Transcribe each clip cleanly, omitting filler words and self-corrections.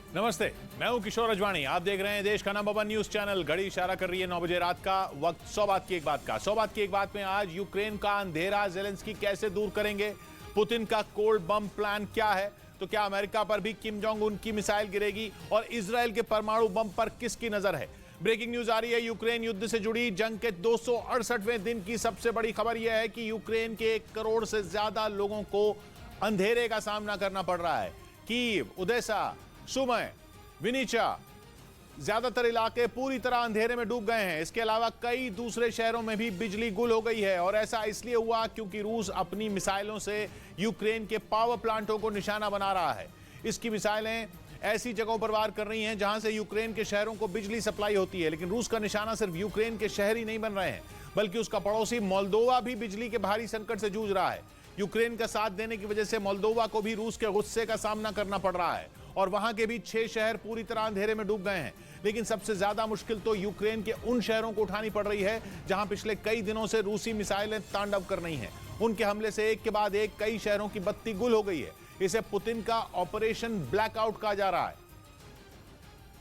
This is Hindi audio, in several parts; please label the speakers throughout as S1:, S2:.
S1: नमस्ते, मैं हूं किशोर अजवाणी। आप देख रहे हैं देश का नंबर 1 न्यूज चैनल। घड़ी इशारा कर रही है 9 बजे रात का वक्त। 100 बात की एक बात का 100 बात की एक बात में आज यूक्रेन का अंधेरा ज़ेलेंस्की कैसे दूर करेंगे, पुतिन का कोल्ड बम प्लान क्या है, तो क्या अमेरिका पर भी किम जोंग उन की मिसाइल गिरेगी और इजराइल के परमाणु बम पर किसकी नजर है। ब्रेकिंग न्यूज आ रही है यूक्रेन युद्ध से जुड़ी। जंग के 268वें दिन की सबसे बड़ी खबर यह है कि यूक्रेन के 1 करोड़ से ज्यादा लोगों को अंधेरे का सामना करना पड़ रहा है। कीव, ओडेसा, सुमय, विनिचा, ज्यादातर इलाके पूरी तरह अंधेरे में डूब गए हैं। इसके अलावा कई दूसरे शहरों में भी बिजली गुल हो गई है और ऐसा इसलिए हुआ क्योंकि रूस अपनी मिसाइलों से यूक्रेन के पावर प्लांटों को निशाना बना रहा है। इसकी मिसाइलें ऐसी जगहों पर वार कर रही हैं जहां से यूक्रेन के शहरों को बिजली सप्लाई होती है। लेकिन रूस का निशाना सिर्फ यूक्रेन के शहर ही नहीं बन रहे हैं, बल्कि उसका पड़ोसी मोल्दोवा भी बिजली के भारी संकट से जूझ रहा है। यूक्रेन का साथ देने की वजह से मोल्दोवा को भी रूस के गुस्से का सामना करना पड़ रहा है और वहां के भी 6 शहर पूरी तरह अंधेरे में डूब गए हैं। लेकिन सबसे ज्यादा मुश्किल तो यूक्रेन के उन शहरों को उठानी पड़ रही है जहां पिछले कई दिनों से रूसी मिसाइलें तांडव कर रही हैं। उनके हमले से एक के बाद एक कई शहरों की बत्ती गुल हो गई है। इसे पुतिन का ऑपरेशन ब्लैकआउट कहा जा रहा है।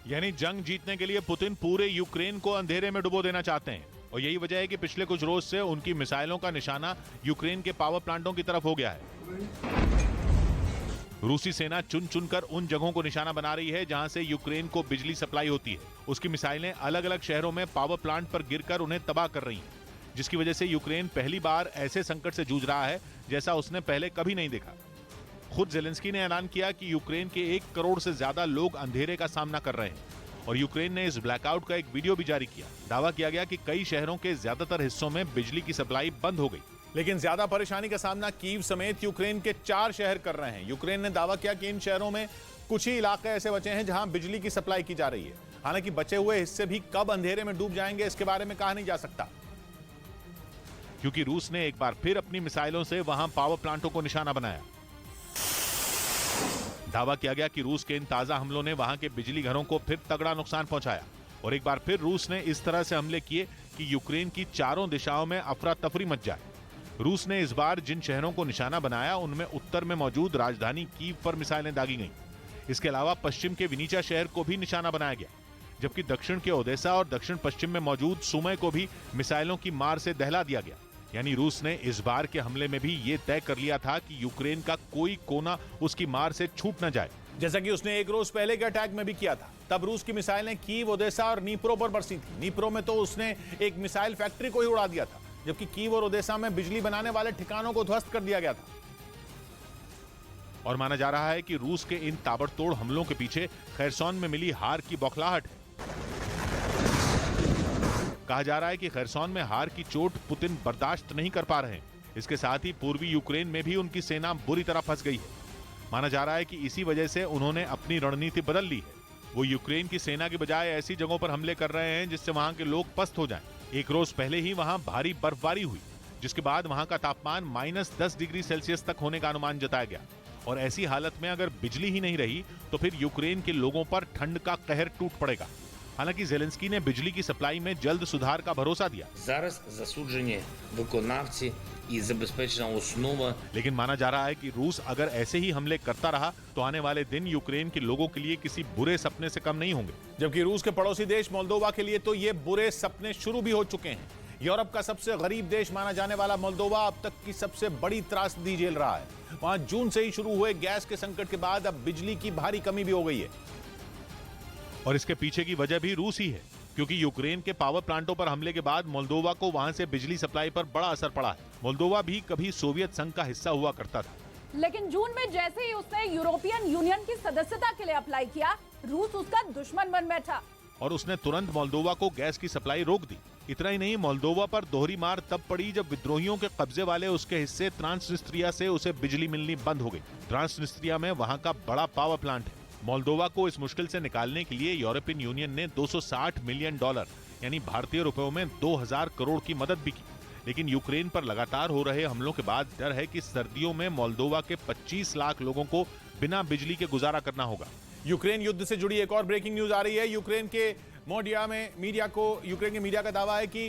S1: यानी जंग जीतने के लिए पुतिन पूरे यूक्रेन को अंधेरे में डुबो देना चाहते हैं और यही वजह है कि पिछले कुछ रोज से उनकी मिसाइलों का निशाना यूक्रेन के पावर प्लांटों की तरफ हो गया है। रूसी सेना चुन चुनकर उन जगहों को निशाना बना रही है जहां से यूक्रेन को बिजली सप्लाई होती है। उसकी मिसाइलें अलग अलग शहरों में पावर प्लांट पर गिरकर उन्हें तबाह कर रही हैं, जिसकी वजह से यूक्रेन पहली बार ऐसे संकट से जूझ रहा है जैसा उसने पहले कभी नहीं देखा। खुद ज़ेलेंस्की ने ऐलान किया कि यूक्रेन के 1 करोड़ से ज्यादा लोग अंधेरे का सामना कर रहे हैं और यूक्रेन ने इस ब्लैकआउट का एक वीडियो भी जारी किया। दावा किया गया कि कई शहरों के ज्यादातर हिस्सों में बिजली की सप्लाई बंद हो गई। लेकिन ज्यादा परेशानी का सामना कीव समेत यूक्रेन के 4 शहर कर रहे हैं। यूक्रेन ने दावा किया कि इन शहरों में कुछ ही इलाके ऐसे बचे हैं जहां बिजली की सप्लाई की जा रही है। हालांकि बचे हुए हिस्से भी कब अंधेरे में डूब जाएंगे इसके बारे में कहा नहीं जा सकता, क्योंकि रूस ने एक बार फिर अपनी मिसाइलों से वहां पावर प्लांटों को निशाना बनाया। दावा किया गया कि रूस के इन ताजा हमलों ने वहां के बिजली घरों को फिर तगड़ा नुकसान पहुंचाया और एक बार फिर रूस ने इस तरह से हमले किए कि यूक्रेन की चारों दिशाओं में अफरा तफरी मच जाए। रूस ने इस बार जिन शहरों को निशाना बनाया उनमें उत्तर में मौजूद राजधानी कीव पर मिसाइलें दागी गईं। इसके अलावा पश्चिम के विनीचा शहर को भी निशाना बनाया गया, जबकि दक्षिण के ओडेसा और दक्षिण पश्चिम में मौजूद सुमय को भी मिसाइलों की मार से दहला दिया गया। यानी रूस ने इस बार के हमले में भी ये तय कर लिया था कि यूक्रेन का कोई कोना उसकी मार से छूट न जाए, जैसा कि उसने 1 रोज पहले के अटैक में भी किया था। तब रूस की मिसाइलें कीव, ओडेसा और नीप्रो पर बरसी थी। नीप्रो में तो उसने एक मिसाइल फैक्ट्री को ही उड़ा दिया था, जबकि कीव और ओडेसा में बिजली बनाने वाले ठिकानों को ध्वस्त कर दिया गया था। और माना जा रहा है कि रूस के इन ताबड़तोड़ हमलों के पीछे खैरसॉन में मिली हार की बौखलाहट है। कहा जा रहा है कि खैरसॉन में हार की चोट पुतिन बर्दाश्त नहीं कर पा रहे हैं। इसके साथ ही पूर्वी यूक्रेन में भी उनकी सेना बुरी तरह फंस गई है। माना जा रहा है कि इसी वजह से उन्होंने अपनी रणनीति बदल ली है। वो यूक्रेन की सेना की बजाय ऐसी जगहों पर हमले कर रहे हैं जिससे वहां के लोग पस्त हो जाएं। 1 रोज पहले ही वहां भारी बर्फबारी हुई, जिसके बाद वहां का तापमान -10 डिग्री सेल्सियस तक होने का अनुमान जताया गया। और ऐसी हालत में अगर बिजली ही नहीं रही तो फिर यूक्रेन के लोगों पर ठंड का कहर टूट पड़ेगा। हालांकि ज़ेलेंस्की ने बिजली की सप्लाई में जल्द सुधार का भरोसा दिया।
S2: Зараз засуджені виконавці і забезпечена основа.
S1: लेकिन माना जा रहा है कि रूस अगर ऐसे ही हमले करता रहा तो आने वाले दिन यूक्रेन के लोगों के लिए किसी बुरे सपने से कम नहीं होंगे। जबकि रूस के पड़ोसी देश मोल्दोवा के लिए तो ये बुरे सपने शुरू भी हो चुके हैं। यूरोप का सबसे गरीब देश माना जाने वाला मोल्दोवा अब तक की सबसे बड़ी त्रासदी झेल रहा है। वहां जून से ही शुरू हुए गैस के संकट के बाद अब बिजली की भारी कमी भी हो गई है और इसके पीछे की वजह भी रूस ही है, क्योंकि यूक्रेन के पावर प्लांटों पर हमले के बाद मोल्दोवा को वहां से बिजली सप्लाई पर बड़ा असर पड़ा है। मोल्दोवा भी कभी सोवियत संघ का हिस्सा हुआ करता था,
S3: लेकिन जून में जैसे ही उसने यूरोपियन यूनियन की सदस्यता के लिए अप्लाई किया, रूस उसका दुश्मन बन बैठा
S1: और उसने तुरंत मोल्दोवा को गैस की सप्लाई रोक दी। इतना ही नहीं, मोल्दोवा पर दोहरी मार तब पड़ी जब विद्रोहियों के कब्जे वाले उसके हिस्से ट्रांसनिस्ट्रिया से उसे बिजली मिलनी बंद हो गई। ट्रांसनिस्ट्रिया में वहां का बड़ा पावर प्लांट है। मोल्दोवा को इस मुश्किल से निकालने के लिए यूरोपियन यूनियन ने $260 मिलियन यानी भारतीय रुपयों में 2000 करोड़ की मदद भी की। लेकिन यूक्रेन पर लगातार हो रहे हमलों के बाद डर है कि सर्दियों में मोल्दोवा के 25 लाख लोगों को बिना बिजली के गुजारा करना होगा। यूक्रेन युद्ध से जुड़ी एक और ब्रेकिंग न्यूज आ रही है। यूक्रेन के मीडिया का दावा है कि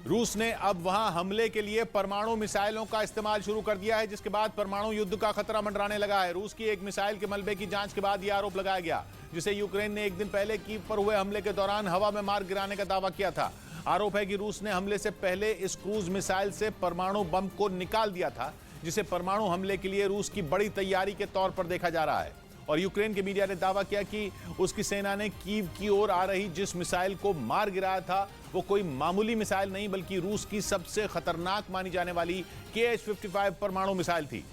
S1: रूस ने अब वहां हमले के लिए परमाणु मिसाइलों का इस्तेमाल शुरू कर दिया है, जिसके बाद परमाणु युद्ध का खतरा मंडराने लगा है। रूस की एक मिसाइल के मलबे की जांच के बाद यह आरोप लगाया गया, जिसे यूक्रेन ने एक दिन पहले कीव पर हुए हमले के दौरान हवा में मार गिराने का दावा किया था। आरोप है कि रूस ने हमले से पहले इस क्रूज मिसाइल से परमाणु बम को निकाल दिया था, जिसे परमाणु हमले के लिए रूस की बड़ी तैयारी के तौर पर देखा जा रहा है। और यूक्रेन के मीडिया ने दावा किया कि उसकी सेना ने कीव की ओर आ रही जिस मिसाइल को मार गिराया था वो कोई मामूली मिसाइल नहीं, बल्कि रूस की सबसे खतरनाक मानी जाने वाली KH-55 परमाणु मिसाइल थी,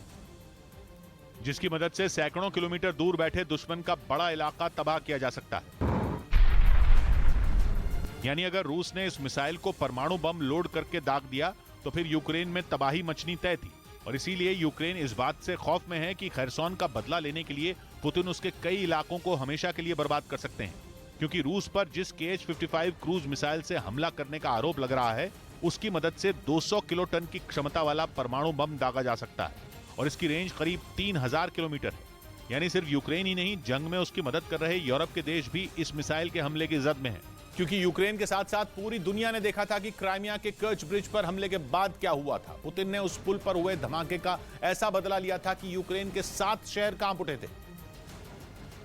S1: जिसकी मदद से सैकड़ों किलोमीटर दूर बैठे दुश्मन का बड़ा इलाका तबाह किया जा सकता है। यानी अगर रूस ने इस मिसाइल को परमाणु बम लोड करके दाग दिया तो फिर यूक्रेन में तबाही मचनी तय थी। और इसीलिए यूक्रेन इस बात से खौफ में है कि खैरसोन का बदला लेने के लिए पुतिन उसके कई इलाकों को हमेशा के लिए बर्बाद कर सकते हैं, क्योंकि रूस पर जिस KH-55 क्रूज मिसाइल से हमला करने का आरोप लग रहा है उसकी मदद से 200 किलोटन की क्षमता वाला परमाणु बम दागा जा सकता है और इसकी रेंज करीब 3000 किलोमीटर है। यानी सिर्फ यूक्रेन ही नहीं, जंग में उसकी मदद कर रहे यूरोप के देश भी इस मिसाइल के हमले की जद में है, क्योंकि यूक्रेन के साथ साथ पूरी दुनिया ने देखा था कि क्राइमिया के कर्च ब्रिज पर हमले के बाद क्या हुआ था। पुतिन ने उस पुल पर हुए धमाके का ऐसा बदला लिया था कि यूक्रेन के 7 शहर कांप उठे थे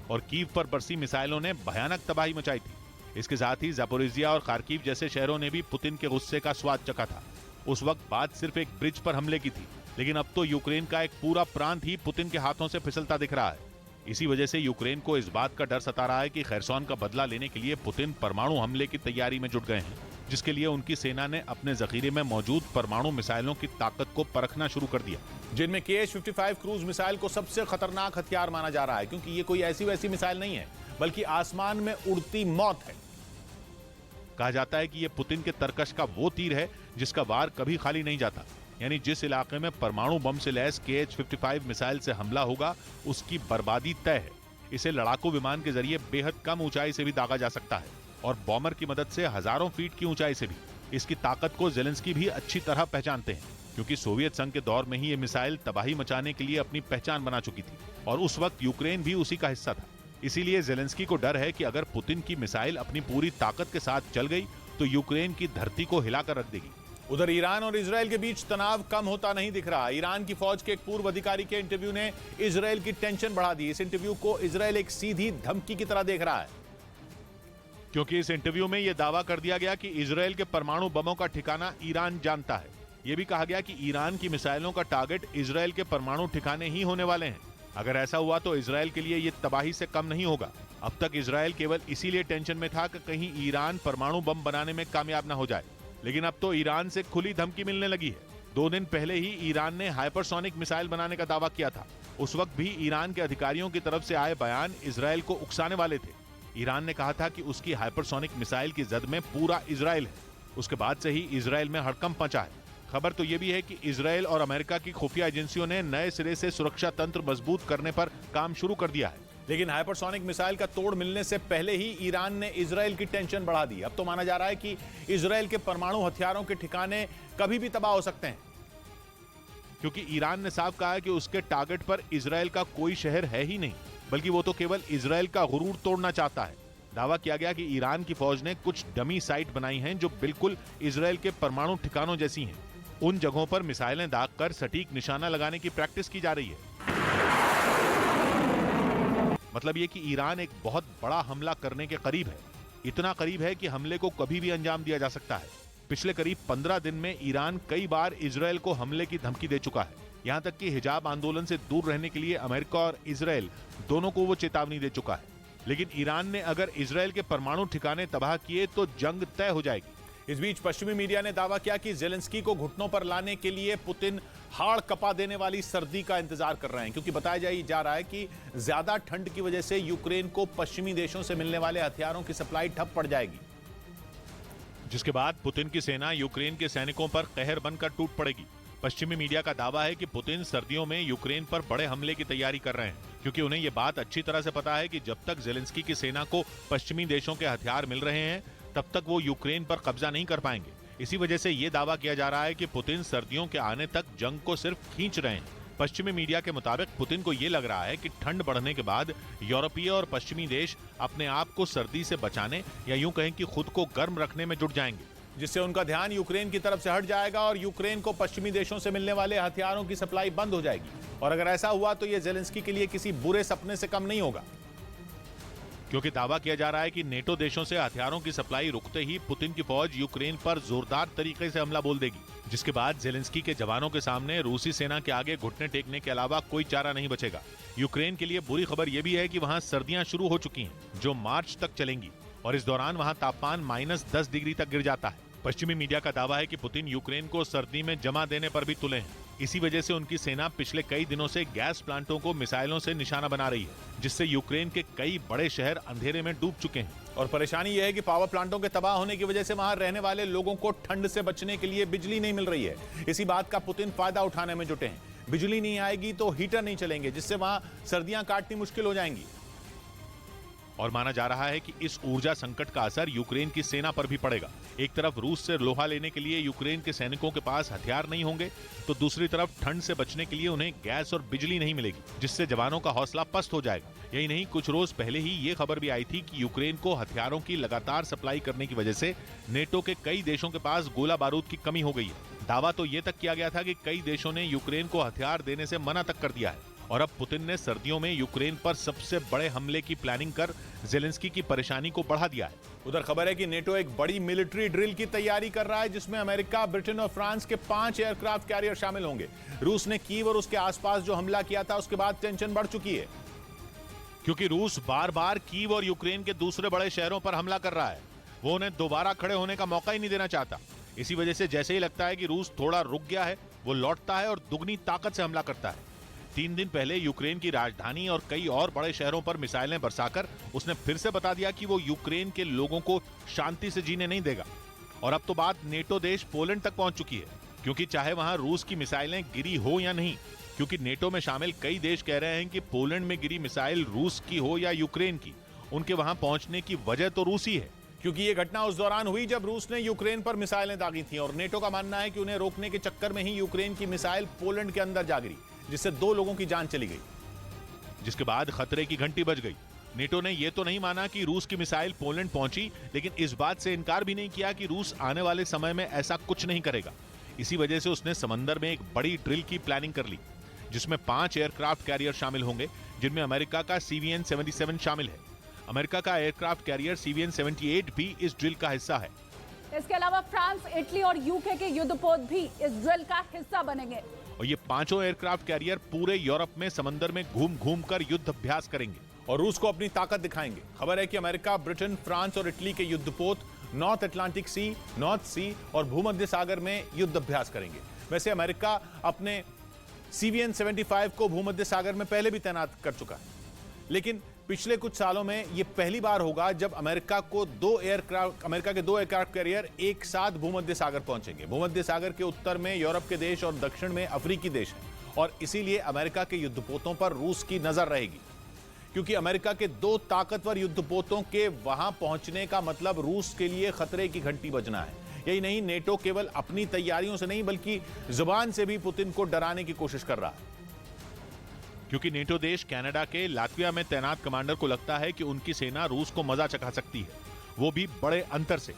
S1: और कीव पर बरसी मिसाइलों ने भयानक तबाही मचाई थी। इसके साथ ही जापोरिजिया और खार्किव जैसे शहरों ने भी पुतिन के गुस्से का स्वाद चखा था। उस वक्त बात सिर्फ एक ब्रिज पर हमले की थी, लेकिन अब तो यूक्रेन का एक पूरा प्रांत ही पुतिन के हाथों से फिसलता दिख रहा है। इसी वजह से यूक्रेन को इस बात का डर सता रहा है कि खैरसोन का बदला लेने के लिए पुतिन परमाणु हमले की तैयारी में जुट गए हैं, जिसके लिए उनकी सेना ने अपने जखीरे में मौजूद परमाणु मिसाइलों की ताकत को परखना शुरू कर दिया, जिनमें KH-55 क्रूज मिसाइल को सबसे खतरनाक हथियार माना जा रहा है, क्योंकि ये कोई ऐसी वैसी मिसाइल नहीं है, बल्कि आसमान में उड़ती मौत है। कहा जाता है कि यह पुतिन के तरकश का वो तीर है जिसका वार कभी खाली नहीं जाता। यानी जिस इलाके में परमाणु बम से लैस KH-55 मिसाइल से हमला होगा उसकी बर्बादी तय है। इसे लड़ाकू विमान के जरिए बेहद कम ऊंचाई से भी दागा जा सकता है और बॉमर की मदद से हजारों फीट की ऊंचाई से भी। इसकी ताकत को जेलेंस्की भी अच्छी तरह पहचानते हैं, क्योंकि सोवियत संघ के दौर में ही ये मिसाइल तबाही मचाने के लिए अपनी पहचान बना चुकी थी और उस वक्त यूक्रेन भी उसी का हिस्सा था। इसीलिए जेलेंस्की को डर है कि अगर पुतिन की मिसाइल अपनी पूरी ताकत के साथ चल गई तो यूक्रेन की धरती को हिलाकर रख देगी। उधर ईरान और इजरायल के बीच तनाव कम होता नहीं दिख रहा। ईरान की फौज के एक पूर्व अधिकारी के इंटरव्यू ने इजरायल की टेंशन बढ़ा दी। इस इंटरव्यू को इजरायल एक सीधी धमकी की तरह देख रहा है, क्योंकि इस इंटरव्यू में यह दावा कर दिया गया कि इजरायल के परमाणु बमों का ठिकाना ईरान जानता है। यह भी कहा गया कि ईरान की मिसाइलों का टारगेट इजरायल के परमाणु ठिकाने ही होने वाले हैं। अगर ऐसा हुआ तो इजरायल के लिए यह तबाही से कम नहीं होगा। अब तक इजरायल केवल इसीलिए टेंशन में था कि कहीं ईरान परमाणु बम बनाने में कामयाब न हो जाए, लेकिन अब तो ईरान से खुली धमकी मिलने लगी है। 2 दिन पहले ही ईरान ने हाइपरसोनिक मिसाइल बनाने का दावा किया था। उस वक्त भी ईरान के अधिकारियों की तरफ से आए बयान इजरायल को उकसाने वाले थे। ईरान ने कहा था कि उसकी हाइपरसोनिक मिसाइल की जद में पूरा इजरायल है। उसके बाद से ही इजरायल में हड़कंप मचा है। खबर तो यह भी है कि इजरायल और अमेरिका की खुफिया एजेंसियों ने नए सिरे से सुरक्षा तंत्र मजबूत करने पर काम शुरू कर दिया है, लेकिन हाइपरसोनिक मिसाइल का तोड़ मिलने से पहले ही ईरान ने इजरायल की टेंशन बढ़ा दी। अब तो माना जा रहा है कि इजरायल के परमाणु हथियारों के ठिकाने कभी भी तबाह हो सकते हैं, क्योंकि ईरान ने साफ कहा है कि उसके टारगेट पर इजरायल का कोई शहर है ही नहीं, बल्कि वो तो केवल इजरायल का गुरूर तोड़ना चाहता है। दावा किया गया कि ईरान की फौज ने कुछ डमी साइट बनाई हैं जो बिल्कुल इजरायल के परमाणु ठिकानों जैसी हैं। उन जगहों पर मिसाइलें दागकर सटीक निशाना लगाने की प्रैक्टिस की जा रही है। मतलब ये कि ईरान एक बहुत बड़ा हमला करने के करीब है। इतना करीब है कि हमले को कभी भी अंजाम दिया जा सकता है। पिछले करीब 15 दिन में ईरान कई बार इजरायल को हमले की धमकी दे चुका है। यहां तक कि हिजाब आंदोलन से दूर रहने के लिए अमेरिका और इजरायल दोनों को वो चेतावनी दे चुका है। लेकिन ईरान ने अगर इजरायल के परमाणु ठिकाने तबाह किए तो जंग तय हो जाएगी। इस बीच पश्चिमी मीडिया ने दावा किया कि जेलेंस्की को घुटनों पर लाने के लिए पुतिन हाड़ कपा देने वाली सर्दी का इंतजार कर रहे हैं, क्योंकि बताया जा रहा है कि ज्यादा ठंड की वजह से यूक्रेन को पश्चिमी देशों से मिलने वाले हथियारों की सप्लाई ठप पड़ जाएगी, जिसके बाद पुतिन की सेना यूक्रेन के सैनिकों पर कहर बनकर टूट पड़ेगी। पश्चिमी मीडिया का दावा है कि पुतिन सर्दियों में यूक्रेन पर बड़े हमले की तैयारी कर रहे हैं, क्योंकि उन्हें यह बात अच्छी तरह से पता है कि जब तक जेलेंस्की की सेना को पश्चिमी देशों के हथियार मिल रहे हैं तब तक वो यूक्रेन पर कब्जा नहीं कर पाएंगे। इसी वजह से ये दावा किया जा रहा है कि पुतिन सर्दियों के आने तक जंग को सिर्फ खींच रहे हैं। पश्चिमी मीडिया के मुताबिक पुतिन को ये लग रहा है कि ठंड बढ़ने के बाद यूरोपीय और पश्चिमी देश अपने आप को सर्दी से बचाने या यूं कहें कि खुद को गर्म रखने में जुट जाएंगे। जिससे उनका ध्यान यूक्रेन की तरफ से हट जाएगा और यूक्रेन को पश्चिमी देशों से मिलने वाले हथियारों की सप्लाई बंद हो जाएगी। और अगर ऐसा हुआ तो यह जेलेंस्की के लिए किसी बुरे सपने से कम नहीं होगा, क्योंकि दावा किया जा रहा है कि नेटो देशों से हथियारों की सप्लाई रुकते ही पुतिन की फौज यूक्रेन पर जोरदार तरीके से हमला बोल देगी, जिसके बाद जेलेंस्की के जवानों के सामने रूसी सेना के आगे घुटने टेकने के अलावा कोई चारा नहीं बचेगा। यूक्रेन के लिए बुरी खबर यह भी है कि वहां सर्दियां शुरू हो चुकी हैं, जो मार्च तक चलेंगी और इस दौरान वहां तापमान -10 डिग्री तक गिर जाता है। पश्चिमी मीडिया का दावा है कि पुतिन यूक्रेन को सर्दी में जमा देने पर भी तुले हैं। इसी वजह से उनकी सेना पिछले कई दिनों से गैस प्लांटों को मिसाइलों से निशाना बना रही है, जिससे यूक्रेन के कई बड़े शहर अंधेरे में डूब चुके हैं। और परेशानी यह है कि पावर प्लांटों के तबाह होने की वजह से वहां रहने वाले लोगों को ठंड से बचने के लिए बिजली नहीं मिल रही है। इसी बात का पुतिन फायदा उठाने में जुटे हैं। बिजली नहीं आएगी तो हीटर नहीं चलेंगे, जिससे वहां सर्दियां काटनी मुश्किल हो जाएंगी। और माना जा रहा है कि इस ऊर्जा संकट का असर यूक्रेन की सेना पर भी पड़ेगा। एक तरफ रूस से लोहा लेने के लिए यूक्रेन के सैनिकों के पास हथियार नहीं होंगे, तो दूसरी तरफ ठंड से बचने के लिए उन्हें गैस और बिजली नहीं मिलेगी, जिससे जवानों का हौसला पस्त हो जाएगा। यही नहीं, कुछ रोज पहले ही ये खबर भी आई थी कि यूक्रेन को हथियारों की लगातार सप्लाई करने की वजह से नेटो के कई देशों के पास गोला बारूद की कमी हो गई है। दावा तो ये तक किया गया था कि कई देशों ने यूक्रेन को हथियार देने से मना तक कर दिया है। और अब पुतिन ने सर्दियों में यूक्रेन पर सबसे बड़े हमले की प्लानिंग कर जेलेंस्की की परेशानी को बढ़ा दिया है। उधर खबर है कि नेटो एक बड़ी मिलिट्री ड्रिल की तैयारी कर रहा है, जिसमें अमेरिका, ब्रिटेन और फ्रांस के 5 एयरक्राफ्ट कैरियर शामिल होंगे। रूस ने कीव और उसके आसपास जो हमला किया था, उसके बाद टेंशन बढ़ चुकी है, क्योंकि रूस बार बार कीव और यूक्रेन के दूसरे बड़े शहरों पर हमला कर रहा है। वो उन्हें दोबारा खड़े होने का मौका ही नहीं देना चाहता। इसी वजह से जैसे ही लगता है कि रूस थोड़ा रुक गया है, वो लौटता है और दुगनी ताकत से हमला करता है। 3 दिन पहले यूक्रेन की राजधानी और कई और बड़े शहरों पर मिसाइलें बरसाकर उसने फिर से बता दिया कि वो यूक्रेन के लोगों को शांति से जीने नहीं देगा। और अब तो बात नेटो देश पोलैंड तक पहुंच चुकी है, क्योंकि चाहे वहां रूस की मिसाइलें गिरी हो या नहीं, क्योंकि नेटो में शामिल कई देश कह रहे हैं कि पोलैंड में गिरी मिसाइल रूस की हो या यूक्रेन की, उनके वहां पहुंचने की वजह तो रूसी है। क्योंकि ये घटना उस दौरान हुई जब रूस ने यूक्रेन पर मिसाइलें दागी थी, और नेटो का मानना है कि उन्हें रोकने के चक्कर में ही यूक्रेन की मिसाइल पोलैंड के अंदर जा गिरी, जिससे 2 लोगों की जान चली गई, जिसके बाद खतरे की घंटी बज गई। नेटो ने यह तो नहीं माना कि रूस की मिसाइल पोलैंड पहुंची, लेकिन इस बात से इनकार भी नहीं किया कि रूस आने वाले समय में ऐसा कुछ नहीं करेगा। इसी वजह से उसने समंदर में एक बड़ी ड्रिल की प्लानिंग कर ली, जिसमें 5 एयरक्राफ्ट कैरियर शामिल होंगे, जिनमें अमेरिका का CVN-77 शामिल है। अमेरिका का एयरक्राफ्ट कैरियर CVN-78 भी इस ड्रिल का हिस्सा है।
S3: इसके अलावा फ्रांस, इटली और यूके के युद्धपोत भी इस ड्रिल का हिस्सा बनेंगे।
S1: और ये 5 एयरक्राफ्ट कैरियर पूरे यूरोप में समंदर में घूम घूम कर युद्ध अभ्यास करेंगे और रूस को अपनी ताकत दिखाएंगे। खबर है कि अमेरिका, ब्रिटेन, फ्रांस और इटली के युद्धपोत नॉर्थ अटलांटिक सी, नॉर्थ सी और भूमध्य सागर में युद्ध अभ्यास करेंगे। वैसे अमेरिका अपने CVN-75 को भूमध्य सागर में पहले भी तैनात कर चुका है, लेकिन पिछले कुछ सालों में यह पहली बार होगा जब अमेरिका के 2 एयरक्राफ्ट कैरियर एक साथ भूमध्य सागर पहुंचेंगे। भूमध्य सागर के उत्तर में यूरोप के देश और दक्षिण में अफ्रीकी देश हैं, और इसीलिए अमेरिका के युद्धपोतों पर रूस की नजर रहेगी, क्योंकि अमेरिका के 2 ताकतवर युद्धपोतों के वहां पहुंचने का मतलब रूस के लिए खतरे की घंटी बजना है। यही नहीं, नेटो केवल अपनी तैयारियों से नहीं बल्कि जुबान से भी पुतिन को डराने की कोशिश कर रहा है, क्योंकि नेटो देश कनाडा के लातविया में तैनात कमांडर को लगता है कि उनकी सेना रूस को मजा चखा सकती है, वो भी बड़े अंतर से।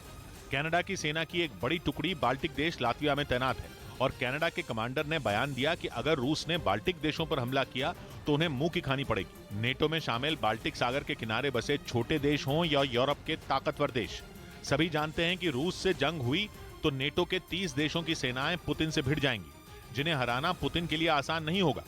S1: कनाडा की सेना की एक बड़ी टुकड़ी बाल्टिक देश लातविया में तैनात है, और कनाडा के कमांडर ने बयान दिया कि अगर रूस ने बाल्टिक देशों पर हमला किया तो उन्हें मुंह की खानी पड़ेगी। नेटो में शामिल बाल्टिक सागर के किनारे बसे छोटे देश हों या यूरोप के ताकतवर देश, सभी जानते हैं कि रूस से जंग हुई तो नेटो के 30 देशों की सेनाएं पुतिन से भिड़ जाएंगी, जिन्हें हराना पुतिन के लिए आसान नहीं होगा।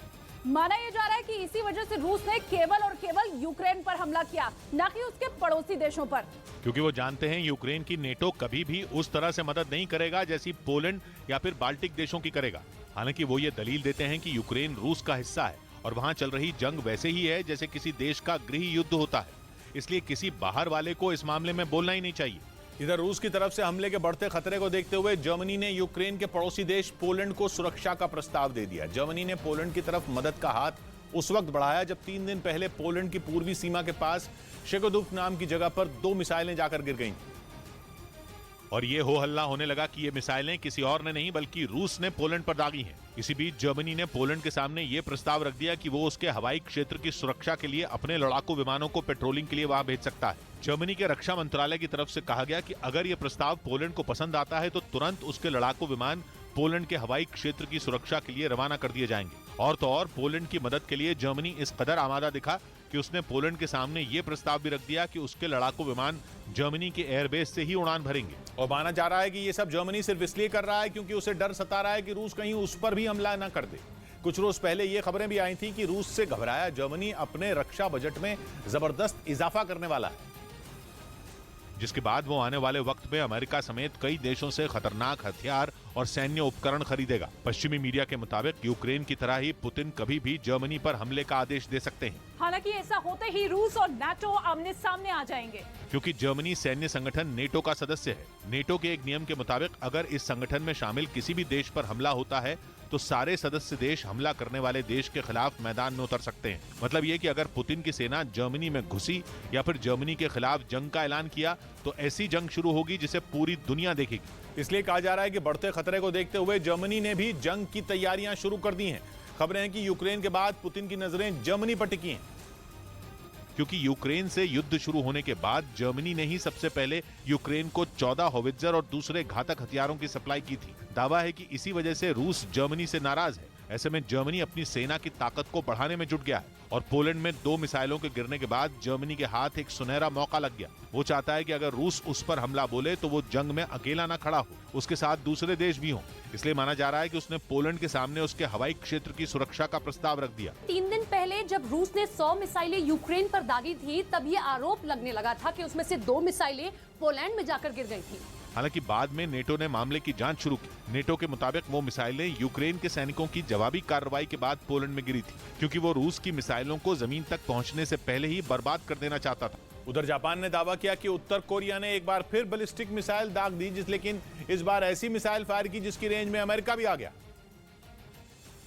S3: माना यह जा रहा है कि इसी वजह से रूस ने केवल और केवल यूक्रेन पर हमला किया, न कि उसके पड़ोसी देशों पर,
S1: क्योंकि वो जानते हैं यूक्रेन की नेटो कभी भी उस तरह से मदद नहीं करेगा जैसी पोलैंड या फिर बाल्टिक देशों की करेगा। हालांकि वो ये दलील देते हैं कि यूक्रेन रूस का हिस्सा है और वहां चल रही जंग वैसे ही है जैसे किसी देश का गृह युद्ध होता है, इसलिए किसी बाहर वाले को इस मामले में बोलना ही नहीं चाहिए। इधर रूस की तरफ से हमले के बढ़ते खतरे को देखते हुए जर्मनी ने यूक्रेन के पड़ोसी देश पोलैंड को सुरक्षा का प्रस्ताव दे दिया। जर्मनी ने पोलैंड की तरफ मदद का हाथ उस वक्त बढ़ाया जब 3 दिन पहले पोलैंड की पूर्वी सीमा के पास शेगोदुफ नाम की जगह पर 2 मिसाइलें जाकर गिर गईं। और ये हो हल्ला होने लगा कि ये मिसाइलें किसी और ने नहीं बल्कि रूस ने पोलैंड पर दागी हैं। इसी बीच जर्मनी ने पोलैंड के सामने ये प्रस्ताव रख दिया कि वो उसके हवाई क्षेत्र की सुरक्षा के लिए अपने लड़ाकू विमानों को पेट्रोलिंग के लिए वहां भेज सकता है। जर्मनी के रक्षा मंत्रालय की तरफ से कहा गया कि अगर ये प्रस्ताव पोलैंड को पसंद आता है तो तुरंत उसके लड़ाकू विमान पोलैंड के हवाई क्षेत्र की सुरक्षा के लिए रवाना कर दिए जाएंगे। और तो और पोलैंड की मदद के लिए जर्मनी इस कदर आमादा दिखा कि उसने पोलैंड के सामने ये प्रस्ताव भी रख दिया कि उसके लड़ाकू विमान जर्मनी के एयरबेस से ही उड़ान भरेंगे। और माना जा रहा है कि ये सब जर्मनी सिर्फ इसलिए कर रहा है क्योंकि उसे डर सता रहा है कि रूस कहीं उस पर भी हमला न कर दे। कुछ रोज पहले ये खबरें भी आई थी कि रूस से घबराया जर्मनी अपने रक्षा बजट में जबरदस्त इजाफा करने वाला है, जिसके बाद वो आने वाले वक्त में अमेरिका समेत कई देशों से खतरनाक हथियार और सैन्य उपकरण खरीदेगा। पश्चिमी मीडिया के मुताबिक यूक्रेन की तरह ही पुतिन कभी भी जर्मनी पर हमले का आदेश दे सकते हैं।
S3: हालांकि ऐसा होते ही रूस और नाटो आमने सामने आ जाएंगे,
S1: क्योंकि जर्मनी सैन्य संगठन नेटो का सदस्य है। नेटो के एक नियम के मुताबिक अगर इस संगठन में शामिल किसी भी देश पर हमला होता है तो सारे सदस्य देश हमला करने वाले देश के खिलाफ मैदान में उतर सकते हैं। मतलब ये कि अगर पुतिन की सेना जर्मनी में घुसी या फिर जर्मनी के खिलाफ जंग का ऐलान किया तो ऐसी जंग शुरू होगी जिसे पूरी दुनिया देखेगी। इसलिए कहा जा रहा है कि बढ़ते खतरे को देखते हुए जर्मनी ने भी जंग की तैयारियां शुरू कर दी हैं। खबरें हैं कि यूक्रेन के बाद पुतिन की नजरें जर्मनी पर टिकी हैं, क्योंकि यूक्रेन से युद्ध शुरू होने के बाद जर्मनी ने ही सबसे पहले यूक्रेन को 14 होवित्जर और दूसरे घातक हथियारों की सप्लाई की थी। दावा है कि इसी वजह से रूस जर्मनी से नाराज है। ऐसे में जर्मनी अपनी सेना की ताकत को बढ़ाने में जुट गया है और पोलैंड में 2 मिसाइलों के गिरने के बाद जर्मनी के हाथ एक सुनहरा मौका लग गया। वो चाहता है कि अगर रूस उस पर हमला बोले तो वो जंग में अकेला ना खड़ा हो, उसके साथ दूसरे देश भी हों। इसलिए माना जा रहा है कि उसने पोलैंड के सामने उसके हवाई क्षेत्र की सुरक्षा का प्रस्ताव रख दिया।
S4: 3 दिन पहले जब रूस ने 100 मिसाइलें यूक्रेन पर दागी थी तब ये आरोप लगने लगा था कि उसमें से 2 मिसाइलें पोलैंड में जाकर गिर गई थी।
S1: हालांकि बाद में नेटो ने मामले की जांच शुरू की। नेटो के मुताबिक वो मिसाइलें यूक्रेन के सैनिकों की जवाबी कार्रवाई के बाद पोलैंड में गिरी थी, क्योंकि वो रूस की मिसाइलों को जमीन तक पहुंचने से पहले ही बर्बाद कर देना चाहता था। उधर जापान ने दावा किया कि उत्तर कोरिया ने एक बार फिर बैलिस्टिक मिसाइल दाग दी, लेकिन इस बार ऐसी मिसाइल फायर की जिसकी रेंज में अमेरिका भी आ गया।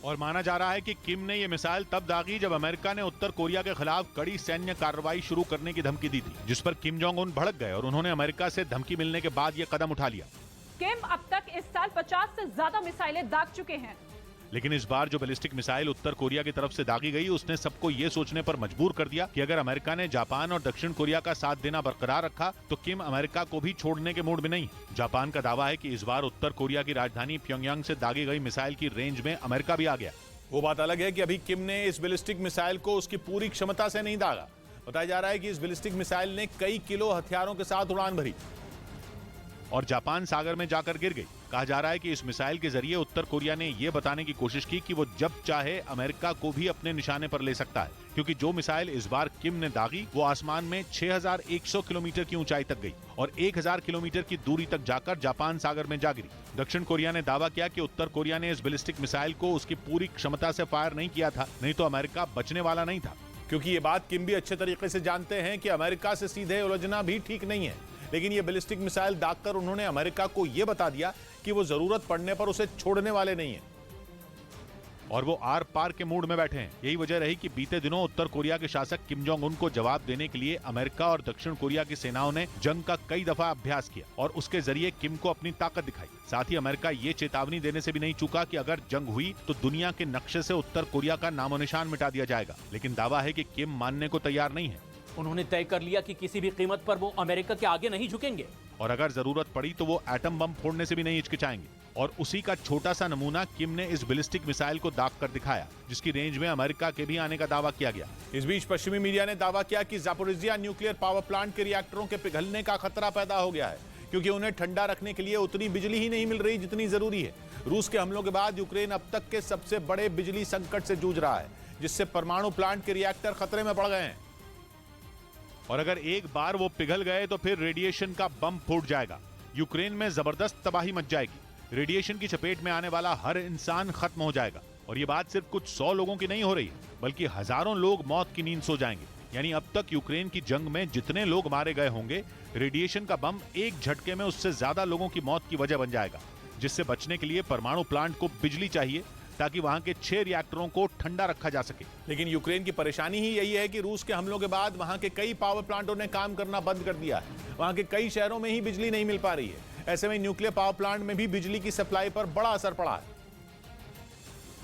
S1: और माना जा रहा है कि किम ने यह मिसाइल तब दागी जब अमेरिका ने उत्तर कोरिया के खिलाफ कड़ी सैन्य कार्रवाई शुरू करने की धमकी दी थी, जिस पर किम जोंग उन भड़क गए और उन्होंने अमेरिका से धमकी मिलने के बाद यह कदम उठा लिया।
S3: किम अब तक इस साल 50 से ज्यादा मिसाइलें दाग चुके हैं,
S1: लेकिन इस बार जो बैलिस्टिक मिसाइल उत्तर कोरिया की तरफ से दागी गई उसने सबको ये सोचने पर मजबूर कर दिया कि अगर अमेरिका ने जापान और दक्षिण कोरिया का साथ देना बरकरार रखा तो किम अमेरिका को भी छोड़ने के मूड में नहीं। जापान का दावा है कि इस बार उत्तर कोरिया की राजधानी प्योंगयांग से दागी गई मिसाइल की रेंज में अमेरिका भी आ गया। वो बात अलग है कि अभी किम ने इस बैलिस्टिक मिसाइल को उसकी पूरी क्षमता से नहीं दागा। बताया जा रहा है कि इस बैलिस्टिक मिसाइल ने कई किलो हथियारों के साथ उड़ान भरी और जापान सागर में जाकर गिर गई। कहा जा रहा है कि इस मिसाइल के जरिए उत्तर कोरिया ने यह बताने की कोशिश की कि वो जब चाहे अमेरिका को भी अपने निशाने पर ले सकता है, क्योंकि जो मिसाइल इस बार किम ने दागी वो आसमान में 6100 किलोमीटर की ऊंचाई तक गई और 1000 किलोमीटर की दूरी तक जाकर जापान सागर में जा गिरी। दक्षिण कोरिया ने दावा किया कि उत्तर कोरिया ने इस बैलिस्टिक मिसाइल को उसकी पूरी क्षमता से फायर नहीं किया था, नहीं तो अमेरिका बचने वाला नहीं था। क्योंकि ये बात किम भी अच्छे तरीके से जानते हैं कि अमेरिका से सीधे उलझना भी ठीक नहीं है, लेकिन ये बैलिस्टिक मिसाइल दागकर उन्होंने अमेरिका को यह बता दिया कि वो जरूरत पड़ने पर उसे छोड़ने वाले नहीं हैं और वो आर पार के मूड में बैठे हैं। यही वजह रही कि बीते दिनों उत्तर कोरिया के शासक किम जोंग उन को जवाब देने के लिए अमेरिका और दक्षिण कोरिया की सेनाओं ने जंग का कई दफा अभ्यास किया और उसके जरिए किम को अपनी ताकत दिखाई। साथ ही अमेरिका ये चेतावनी देने से भी नहीं चूका कि अगर जंग हुई तो दुनिया के नक्शे से उत्तर कोरिया का नामो निशान मिटा दिया जाएगा, लेकिन दावा है कि किम मानने को तैयार नहीं है।
S5: उन्होंने तय कर लिया कि किसी भी कीमत पर वो अमेरिका के आगे नहीं झुकेंगे
S1: और अगर जरूरत पड़ी तो वो एटम बम फोड़ने से भी नहीं हिचकिचाएंगे। और उसी का छोटा सा नमूना किम ने इस बैलिस्टिक मिसाइल को दाग कर दिखाया, जिसकी रेंज में अमेरिका के भी आने का दावा किया गया। इस बीच पश्चिमी मीडिया ने दावा किया कि जापोरिजिया न्यूक्लियर पावर प्लांट के रिएक्टरों के पिघलने का खतरा पैदा हो गया है, क्योंकि उन्हें ठंडा रखने के लिए उतनी बिजली ही नहीं मिल रही जितनी जरूरी है। रूस के हमलों के बाद यूक्रेन अब तक के सबसे बड़े बिजली संकट से जूझ रहा है, जिससे परमाणु प्लांट के रिएक्टर खतरे में पड़ गए हैं और अगर एक बार वो पिघल गए तो फिर रेडिएशन का बम फूट जाएगा। यूक्रेन में जबरदस्त तबाही मच जाएगी। रेडिएशन की चपेट में आने वाला हर इंसान खत्म हो जाएगा और ये बात सिर्फ कुछ 100 लोगों की नहीं हो रही, बल्कि हजारों लोग मौत की नींद सो जाएंगे। यानी अब तक यूक्रेन की जंग में जितने लोग मारे गए होंगे, रेडिएशन का बम एक झटके में उससे ज्यादा लोगों की मौत की वजह बन जाएगा, जिससे बचने के लिए परमाणु प्लांट को बिजली चाहिए ताकि वहां के 6 रिएक्टरों को ठंडा रखा जा सके। लेकिन यूक्रेन की परेशानी ही यही है कि रूस के हमलों के बाद वहां के कई पावर प्लांटों ने काम करना बंद कर दिया है। वहां के कई शहरों में ही बिजली नहीं मिल पा रही है। ऐसे में न्यूक्लियर पावर प्लांट में भी बिजली की सप्लाई पर बड़ा असर पड़ा है,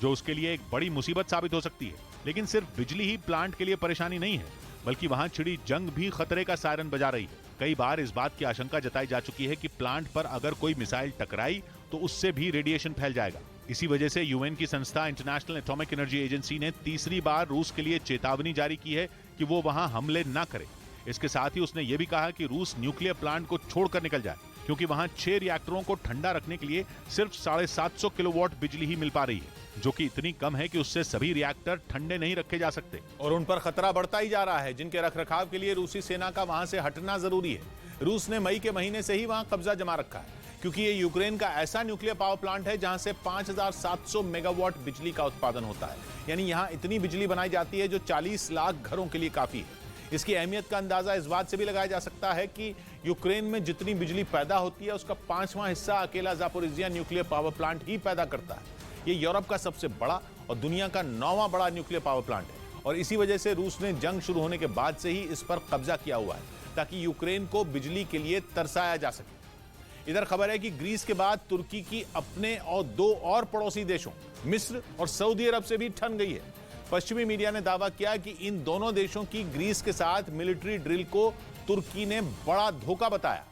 S1: जो उसके लिए एक बड़ी मुसीबत साबित हो सकती है। लेकिन सिर्फ बिजली ही प्लांट के लिए परेशानी नहीं है, बल्कि वहां छिड़ी जंग भी खतरे का सायरन बजा रही है। कई बार इस बात की आशंका जताई जा चुकी है कि प्लांट पर अगर कोई मिसाइल टकराई तो उससे भी रेडिएशन फैल जाएगा। इसी वजह से यूएन की संस्था इंटरनेशनल एटॉमिक एनर्जी एजेंसी ने तीसरी बार रूस के लिए चेतावनी जारी की है कि वो वहां हमले न करे। इसके साथ ही उसने ये भी कहा कि रूस न्यूक्लियर प्लांट को छोड़कर निकल जाए, क्योंकि वहां 6 रिएक्टरों को ठंडा रखने के लिए सिर्फ 750 किलोवाट बिजली ही मिल पा रही है, जो कि इतनी कम है कि उससे सभी रिएक्टर ठंडे नहीं रखे जा सकते और उन पर खतरा बढ़ता ही जा रहा है, जिनके रखरखाव के लिए रूसी सेना का वहां से हटना जरूरी है। रूस ने मई के महीने से ही वहां कब्जा जमा रखा है, क्योंकि ये यूक्रेन का ऐसा न्यूक्लियर पावर प्लांट है जहां से 5700 मेगावाट बिजली का उत्पादन होता है। यानी यहां इतनी बिजली बनाई जाती है जो 40 लाख घरों के लिए काफी है। इसकी अहमियत का अंदाजा इस बात से भी लगाया जा सकता है कि यूक्रेन में जितनी बिजली पैदा होती है उसका 5वां हिस्सा अकेला ज़ापोरिज़िया न्यूक्लियर पावर प्लांट ही पैदा करता है। ये यूरोप का सबसे बड़ा और दुनिया का 9वां बड़ा न्यूक्लियर पावर प्लांट है और इसी वजह से रूस ने जंग शुरू होने के बाद से ही इस पर कब्जा किया हुआ है, ताकि यूक्रेन को बिजली के लिए तरसाया जा सके। इधर खबर है कि ग्रीस के बाद तुर्की की अपने और 2 और पड़ोसी देशों मिस्र और सऊदी अरब से भी ठन गई है। पश्चिमी मीडिया ने दावा किया कि इन दोनों देशों की ग्रीस के साथ मिलिट्री ड्रिल को तुर्की ने बड़ा धोखा बताया,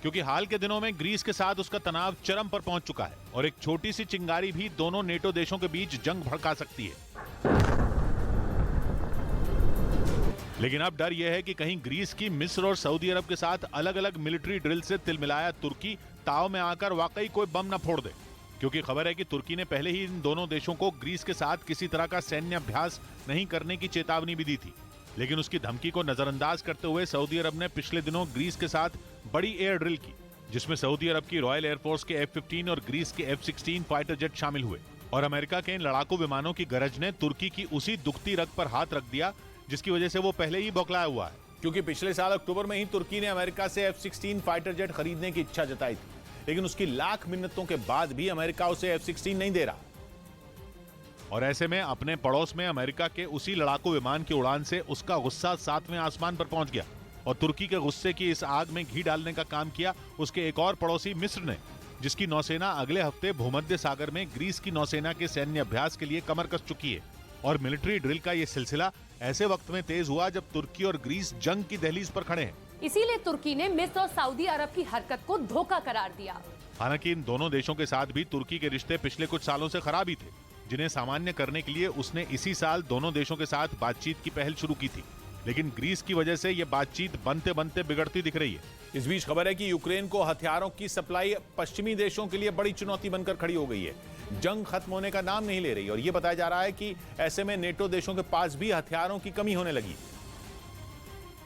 S1: क्योंकि हाल के दिनों में ग्रीस के साथ उसका तनाव चरम पर पहुंच चुका है और एक छोटी सी चिंगारी भी दोनों नेटो देशों के बीच जंग भड़का सकती है। लेकिन अब डर यह है कि कहीं ग्रीस की मिस्र और सऊदी अरब के साथ अलग अलग मिलिट्री ड्रिल से तिलमिलाया तुर्की ताव में आकर वाकई कोई बम न फोड़ दे, क्योंकि खबर है कि तुर्की ने पहले ही इन दोनों देशों को ग्रीस के साथ किसी तरह का सैन्य अभ्यास नहीं करने की चेतावनी भी दी थी। लेकिन उसकी धमकी को नजरअंदाज करते हुए सऊदी अरब ने पिछले दिनों ग्रीस के साथ बड़ी एयर ड्रिल की, जिसमें सऊदी अरब की रॉयल एयरफोर्स के F-15 और ग्रीस के F-16 फाइटर जेट शामिल हुए। और अमेरिका के इन लड़ाकू विमानों की गरज ने तुर्की की उसी दुखती रग पर हाथ रख दिया जिसकी वजह से वो पहले ही बौखलाया हुआ है, क्योंकि पिछले साल अक्टूबर में ही तुर्की ने अमेरिका से F-16 फाइटर जेट खरीदने की इच्छा जताई थी। लेकिन उसकी लाख मिन्नतों के बाद भी अमेरिका उसे F-16 नहीं दे रहा और ऐसे में अपने पड़ोस में अमेरिका के उसी लड़ाकू विमान की उड़ान से उसका गुस्सा 7वें आसमान पर पहुंच गया और तुर्की के गुस्से की इस आग में घी डालने का काम किया उसके एक और पड़ोसी मिस्र ने, जिसकी नौसेना अगले हफ्ते भूमध्य सागर में ग्रीस की नौसेना के सैन्य अभ्यास के लिए कमर कस चुकी है। और मिलिट्री ड्रिल का ये सिलसिला ऐसे वक्त में तेज हुआ जब तुर्की और ग्रीस जंग की दहलीज पर खड़े हैं।
S4: इसीलिए तुर्की ने मिस्र और सऊदी अरब की हरकत को धोखा करार दिया।
S1: हालांकि इन दोनों देशों के साथ भी तुर्की के रिश्ते पिछले कुछ सालों से खराब ही थे, जिन्हें सामान्य करने के लिए उसने इसी साल दोनों देशों के साथ बातचीत की पहल शुरू की थी। लेकिन ग्रीस की वजह से ये बातचीत बनते बनते बिगड़ती दिख रही है। इस बीच खबर है कि यूक्रेन को हथियारों की सप्लाई पश्चिमी देशों के लिए बड़ी चुनौती बनकर खड़ी हो गई है। जंग खत्म होने का नाम नहीं ले रही और यह बताया जा रहा है कि ऐसे में नेटो देशों के पास भी हथियारों की कमी होने लगी,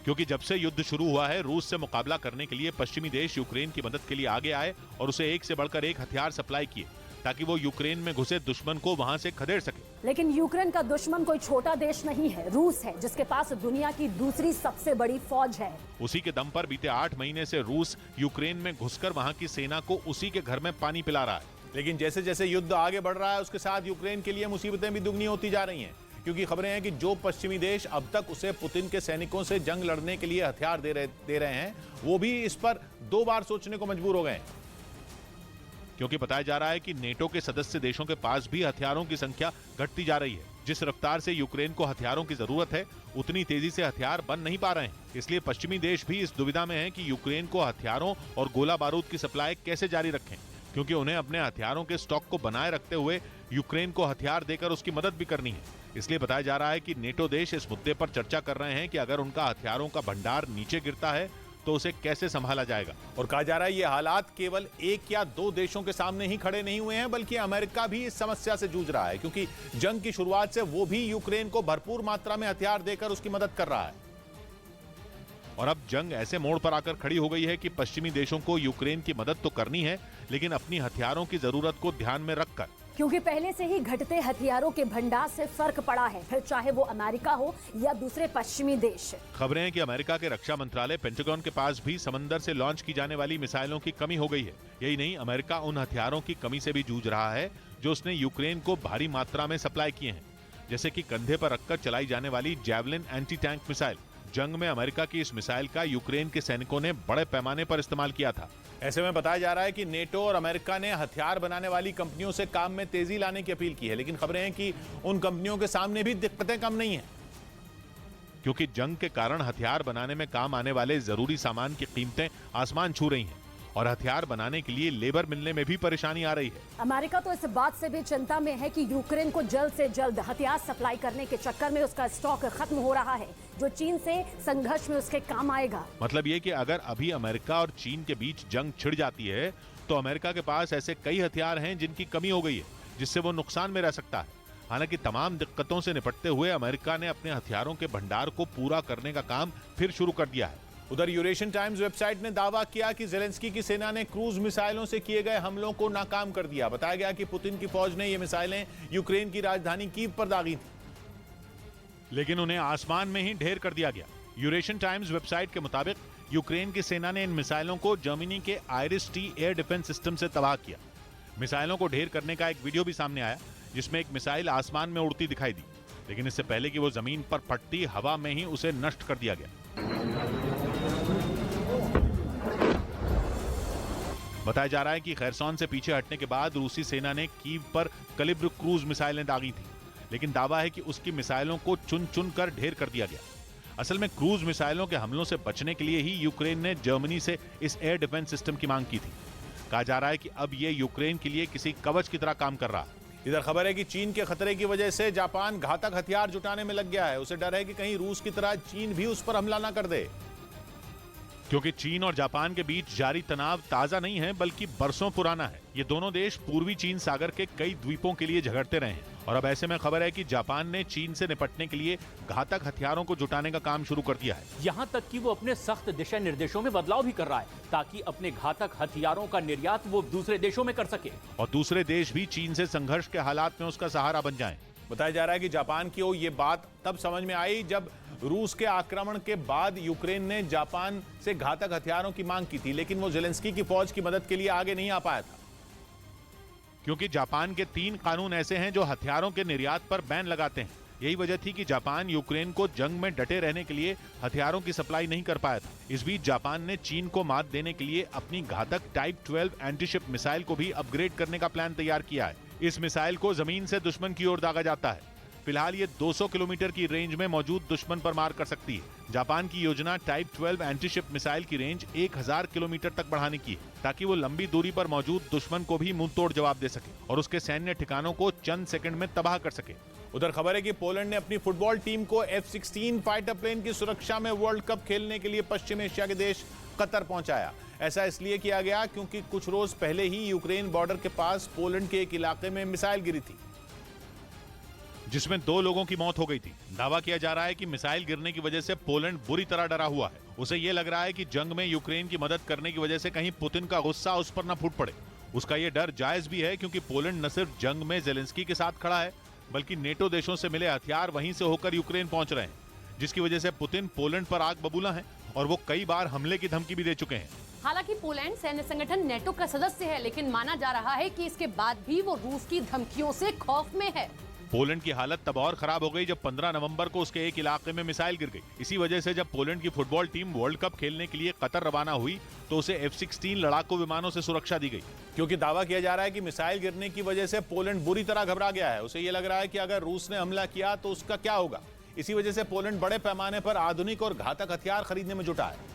S1: क्योंकि जब से युद्ध शुरू हुआ है रूस से मुकाबला करने के लिए पश्चिमी देश यूक्रेन की मदद के लिए आगे आए और उसे एक से बढ़कर एक हथियार सप्लाई किए ताकि वो यूक्रेन में घुसे दुश्मन को वहां से खदेड़ सके।
S6: लेकिन यूक्रेन का दुश्मन कोई छोटा देश नहीं है, रूस है, जिसके पास दुनिया की दूसरी सबसे बड़ी फौज है।
S1: उसी के दम पर बीते 8 महीने से रूस यूक्रेन में घुसकर वहां की सेना को उसी के घर में पानी पिला रहा है। लेकिन जैसे जैसे युद्ध आगे बढ़ रहा है उसके साथ यूक्रेन के लिए मुसीबतें भी दुगनी होती जा रही हैं, क्योंकि खबरें हैं कि जो पश्चिमी देश अब तक उसे पुतिन के सैनिकों से जंग लड़ने के लिए हथियार दे रहे हैं वो भी इस पर 2 बार सोचने को मजबूर हो गए, क्योंकि बताया जा रहा है कि नेटो के सदस्य देशों के पास भी हथियारों की संख्या घटती जा रही है। जिस रफ्तार से यूक्रेन को हथियारों की जरूरत है उतनी तेजी से हथियार बन नहीं पा रहे हैं। इसलिए पश्चिमी देश भी इस दुविधा में है कि यूक्रेन को हथियारों और गोला बारूद की सप्लाई कैसे जारी रखें, क्योंकि उन्हें अपने हथियारों के स्टॉक को बनाए रखते हुए यूक्रेन को हथियार देकर उसकी मदद भी करनी है। इसलिए बताया जा रहा है कि नेटो देश इस मुद्दे पर चर्चा कर रहे हैं कि अगर उनका हथियारों का भंडार नीचे गिरता है तो उसे कैसे संभाला जाएगा। और कहा जा रहा है ये हालात केवल 1 या 2 देशों के सामने ही खड़े नहीं हुए हैं, बल्कि अमेरिका भी इस समस्या से जूझ रहा है, क्योंकि जंग की शुरुआत से वो भी यूक्रेन को भरपूर मात्रा में हथियार देकर उसकी मदद कर रहा है। और अब जंग ऐसे मोड़ पर आकर खड़ी हो गई है कि पश्चिमी देशों को यूक्रेन की मदद तो करनी है, लेकिन अपनी हथियारों की जरूरत को ध्यान में रखकर,
S6: क्योंकि पहले से ही घटते हथियारों के भंडार से फर्क पड़ा है, फिर चाहे वो अमेरिका हो या दूसरे पश्चिमी देश।
S1: खबरें हैं कि अमेरिका के रक्षा मंत्रालय पेंटागन के पास भी समंदर से लॉन्च की जाने वाली मिसाइलों की कमी हो गई है। यही नहीं, अमेरिका उन हथियारों की कमी से भी जूझ रहा है जो उसने यूक्रेन को भारी मात्रा में सप्लाई किए हैं, जैसे कि कंधे पर रखकर चलाई जाने वाली जैवलिन एंटी टैंक मिसाइल, जंग में अमेरिका की इस मिसाइल का यूक्रेन के सैनिकों ने बड़े पैमाने पर इस्तेमाल किया था। ऐसे में बताया जा रहा है कि नेटो और अमेरिका ने हथियार बनाने वाली कंपनियों से काम में तेजी लाने की अपील की है, लेकिन खबरें हैं कि उन कंपनियों के सामने भी दिक्कतें कम नहीं है, क्योंकि जंग के कारण हथियार बनाने में काम आने वाले जरूरी सामान की कीमतें आसमान छू रही हैं और हथियार बनाने के लिए लेबर मिलने में भी परेशानी आ रही है।
S6: अमेरिका तो इस बात से भी चिंता में है कि यूक्रेन को जल्द से जल्द हथियार सप्लाई करने के चक्कर में उसका स्टॉक खत्म हो रहा है, जो चीन से संघर्ष में उसके काम आएगा।
S1: मतलब ये कि अगर अभी अमेरिका और चीन के बीच जंग छिड़ जाती है तो अमेरिका के पास ऐसे कई हथियार हैं जिनकी कमी हो गई है, जिससे वो नुकसान में रह सकता है। हालांकि तमाम दिक्कतों से निपटते हुए अमेरिका ने अपने हथियारों के भंडार को पूरा करने का काम फिर शुरू कर दिया है। उधर यूरेशियन टाइम्स वेबसाइट ने दावा किया कि जेलेंस्की की सेना ने क्रूज मिसाइलों से किए गए हमलों को नाकाम कर दिया। बताया गया कि पुतिन की फौज ने ये मिसाइलें यूक्रेन की राजधानी कीव पर दागी थी, लेकिन उन्हें आसमान में ही ढेर कर दिया गया। यूरेशियन टाइम्स वेबसाइट के मुताबिक यूक्रेन की सेना ने इन मिसाइलों को जर्मनी के आइरिस-टी एयर डिफेंस सिस्टम से तबाह किया। मिसाइलों को ढेर करने का एक वीडियो भी सामने आया, जिसमें एक मिसाइल आसमान में उड़ती दिखाई दी, लेकिन इससे पहले कि वो जमीन पर फटती, हवा में ही उसे नष्ट कर दिया गया। बताया जा रहा है कि खैरसॉन से पीछे हटने के बाद रूसी सेना ने कीव पर कलिब्र क्रूज मिसाइलें दागी थी, लेकिन दावा है कि उसकी मिसाइलों को चुन चुन कर ढेर कर दिया गया। असल में क्रूज मिसाइलों के हमलों से बचने के लिए ही यूक्रेन ने जर्मनी से इस एयर डिफेंस सिस्टम की मांग की थी। कहा जा रहा है कि अब ये यूक्रेन के लिए किसी कवच की तरह काम कर रहा है। इधर खबर है कि चीन के खतरे की वजह से जापान घातक हथियार जुटाने में लग गया है। उसे डर है कि कहीं रूस की तरह चीन भी उस पर हमला ना कर दे, क्योंकि चीन और जापान के बीच जारी तनाव ताजा नहीं है बल्कि बरसों पुराना है। ये दोनों देश पूर्वी चीन सागर के कई द्वीपों के लिए झगड़ते रहे हैं और अब ऐसे में खबर है कि जापान ने चीन से निपटने के लिए घातक हथियारों को जुटाने का काम शुरू कर दिया है।
S5: यहाँ तक कि वो अपने सख्त दिशा निर्देशों में बदलाव भी कर रहा है ताकि अपने घातक हथियारों का निर्यात वो दूसरे देशों में कर सके
S1: और दूसरे देश भी चीन से संघर्ष के हालात में उसका सहारा बन जाएं। बताया जा रहा है कि जापान की ये बात तब समझ में आई जब रूस के आक्रमण के बाद यूक्रेन ने जापान से घातक हथियारों की मांग की थी, लेकिन वो जेलेंस्की की फौज की मदद के लिए आगे नहीं आ पाया था, क्योंकि जापान के 3 कानून ऐसे हैं जो हथियारों के निर्यात पर बैन लगाते हैं। यही वजह थी कि जापान यूक्रेन को जंग में डटे रहने के लिए हथियारों की सप्लाई नहीं कर पाया था। इस बीच जापान ने चीन को मात देने के लिए अपनी घातक टाइप 12 एंटीशिप मिसाइल को भी अपग्रेड करने का प्लान तैयार किया है। इस मिसाइल को जमीन से दुश्मन की ओर दागा जाता है। फिलहाल ये 200 किलोमीटर की रेंज में मौजूद दुश्मन पर मार कर सकती है। जापान की योजना टाइप 12 एंटीशिप मिसाइल की रेंज 1000 किलोमीटर तक बढ़ाने की है, ताकि वो लंबी दूरी पर मौजूद दुश्मन को भी मुंह तोड़ जवाब दे सके और उसके सैन्य ठिकानों को चंद सेकंड में तबाह कर सके। उधर खबर है कि पोलैंड ने अपनी फुटबॉल टीम को F-16 फाइटर प्लेन की सुरक्षा में वर्ल्ड कप खेलने के लिए पश्चिम एशिया के देश कतर पहुंचाया। ऐसा इसलिए किया गया क्योंकि कुछ रोज पहले ही यूक्रेन बॉर्डर के पास पोलैंड के एक इलाके में मिसाइल गिरी थी, जिसमें 2 लोगों की मौत हो गई थी। दावा किया जा रहा है कि मिसाइल गिरने की वजह से पोलैंड बुरी तरह डरा हुआ है। उसे यह लग रहा है कि जंग में यूक्रेन की मदद करने की वजह से कहीं पुतिन का गुस्सा उस पर न फूट पड़े। उसका यह डर जायज भी है, क्योंकि पोलैंड न सिर्फ जंग में जेलेंस्की के साथ खड़ा है, बल्कि नेटो देशों से मिले हथियार वहीं से होकर यूक्रेन पहुंच रहे हैं, जिसकी वजह से पुतिन पोलैंड पर आग बबूला है और वो कई बार हमले की धमकी भी दे चुके हैं।
S4: हालांकि पोलैंड सैन्य संगठन नेटो का सदस्य है, लेकिन माना जा रहा है कि इसके बाद भी वो रूस की धमकियों से खौफ में है।
S1: पोलैंड की हालत तब और खराब हो गई जब 15 नवंबर को उसके एक इलाके में मिसाइल गिर गई। इसी वजह से जब पोलैंड की फुटबॉल टीम वर्ल्ड कप खेलने के लिए कतर रवाना हुई तो उसे F-16 लड़ाकू विमानों से सुरक्षा दी गई, क्योंकि दावा किया जा रहा है कि मिसाइल गिरने की वजह से पोलैंड बुरी तरह घबरा गया है। उसे ये लग रहा है कि अगर रूस ने हमला किया तो उसका क्या होगा। इसी वजह से पोलैंड बड़े पैमाने पर आधुनिक और घातक हथियार खरीदने में जुटा है,